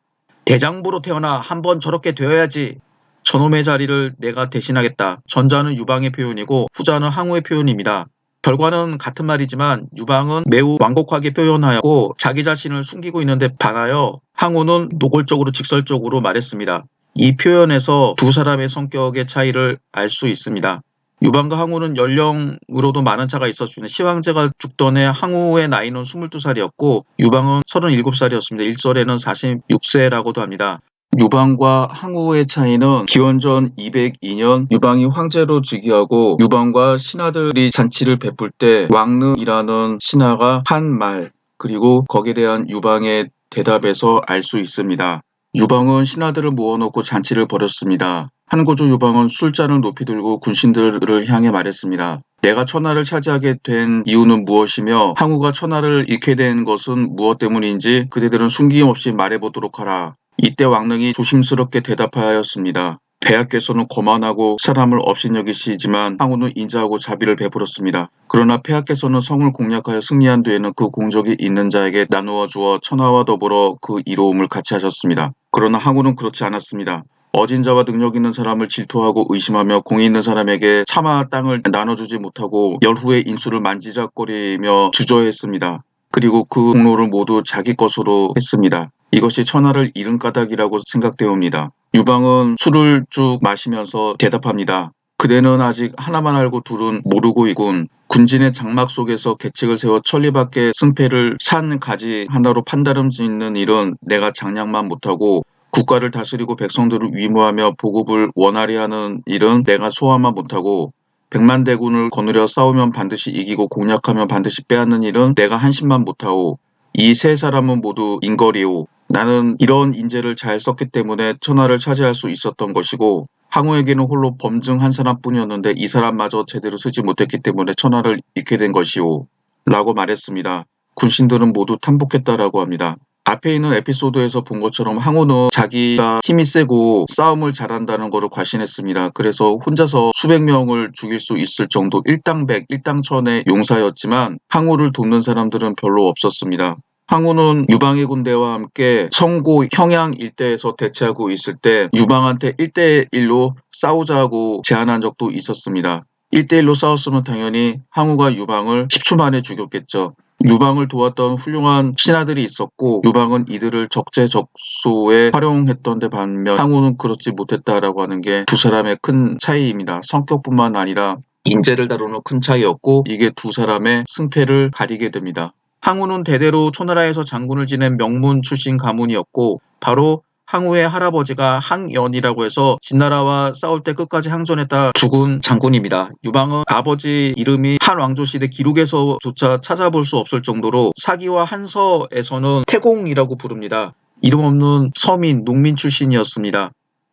Speaker 1: 대장부로 태어나 한번 저렇게 되어야지. 저놈의 자리를 내가 대신하겠다. 전자는 유방의 표현이고 후자는 항우의 표현입니다. 결과는 같은 말이지만 유방은 매우 완곡하게 표현하였고 자기 자신을 숨기고 있는데 반하여 항우는 노골적으로 직설적으로 말했습니다. 이 표현에서 두 사람의 성격의 차이를 알 수 있습니다. 유방과 항우는 연령으로도 많은 차가 있었습니다. 시황제가 죽던 해 항우의 나이는 22살이었고 유방은 37살이었습니다. 일설에는 46세라고도 합니다. 유방과 항우의 차이는 기원전 202년 유방이 황제로 즉위하고 유방과 신하들이 잔치를 베풀 때 왕릉이라는 신하가 한 말 그리고 거기에 대한 유방의 대답에서 알 수 있습니다. 유방은 신하들을 모아놓고 잔치를 벌였습니다. 한고조 유방은 술잔을 높이 들고 군신들을 향해 말했습니다. 내가 천하를 차지하게 된 이유는 무엇이며 항우가 천하를 잃게 된 것은 무엇 때문인지 그대들은 숨김없이 말해보도록 하라. 이때 왕릉이 조심스럽게 대답하였습니다. 폐하께서는 거만하고 사람을 업신여기시지만 항우는 인자하고 자비를 베풀었습니다. 그러나 폐하께서는 성을 공략하여 승리한 뒤에는 그 공적이 있는 자에게 나누어 주어 천하와 더불어 그 이로움을 같이 하셨습니다. 그러나 항우는 그렇지 않았습니다. 어진 자와 능력 있는 사람을 질투하고 의심하며 공의 있는 사람에게 차마 땅을 나눠주지 못하고 열후의 인수를 만지작거리며 주저했습니다. 그리고 그 공로를 모두 자기 것으로 했습니다. 이것이 천하를 잃은 까닭이라고 생각되옵니다. 유방은 술을 쭉 마시면서 대답합니다. 그대는 아직 하나만 알고 둘은 모르고 이군. 군진의 장막 속에서 계책을 세워 천리 밖의 승패를 산 가지 하나로 판다름짓는 일은 내가 장량만 못하고 국가를 다스리고 백성들을 위무하며 보급을 원활히 하는 일은 내가 소화만 못하고 백만 대군을 거느려 싸우면 반드시 이기고 공략하면 반드시 빼앗는 일은 내가 한심만 못하오. 이 세 사람은 모두 인거리오. 나는 이런 인재를 잘 썼기 때문에 천하를 차지할 수 있었던 것이고 항우에게는 홀로 범증 한 사람뿐이었는데 이 사람마저 제대로 쓰지 못했기 때문에 천하를 잃게 된 것이오. 라고 말했습니다. 군신들은 모두 탐복했다라고 합니다. 앞에 있는 에피소드에서 본 것처럼 항우는 자기가 힘이 세고 싸움을 잘한다는 것을 과신했습니다. 그래서 혼자서 수백 명을 죽일 수 있을 정도 일당백, 일당천의 용사였지만 항우를 돕는 사람들은 별로 없었습니다. 항우는 유방의 군대와 함께 성고 형양 일대에서 대치하고 있을 때 유방한테 1대1로 싸우자고 제안한 적도 있었습니다. 1대1로 싸웠으면 당연히 항우가 유방을 10초 만에 죽였겠죠. 유방을 도왔던 훌륭한 신하들이 있었고 유방은 이들을 적재적소에 활용했던 데 반면 항우는 그렇지 못했다라고 하는 게 두 사람의 큰 차이입니다. 성격뿐만 아니라 인재를 다루는 큰 차이였고 이게 두 사람의 승패를 가리게 됩니다. 항우는 대대로 초나라에서 장군을 지낸 명문 출신 가문이었고 바로 항우의 할아버지가 항연이라고 해서 진나라와 싸울 때 끝까지 항전했다 죽은 장군입니다. 유방은 아버지 이름이 한왕조시대 기록에서조차 찾아볼 수 없을 정도로 사기와 한서에서는 태공이라고 부릅니다. 이름 없는 서민, 농민 출신이었습니다.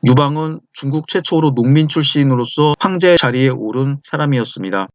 Speaker 1: 유방은 중국 최초로 농민 출신으로서 황제 자리에 오른 사람이었습니다.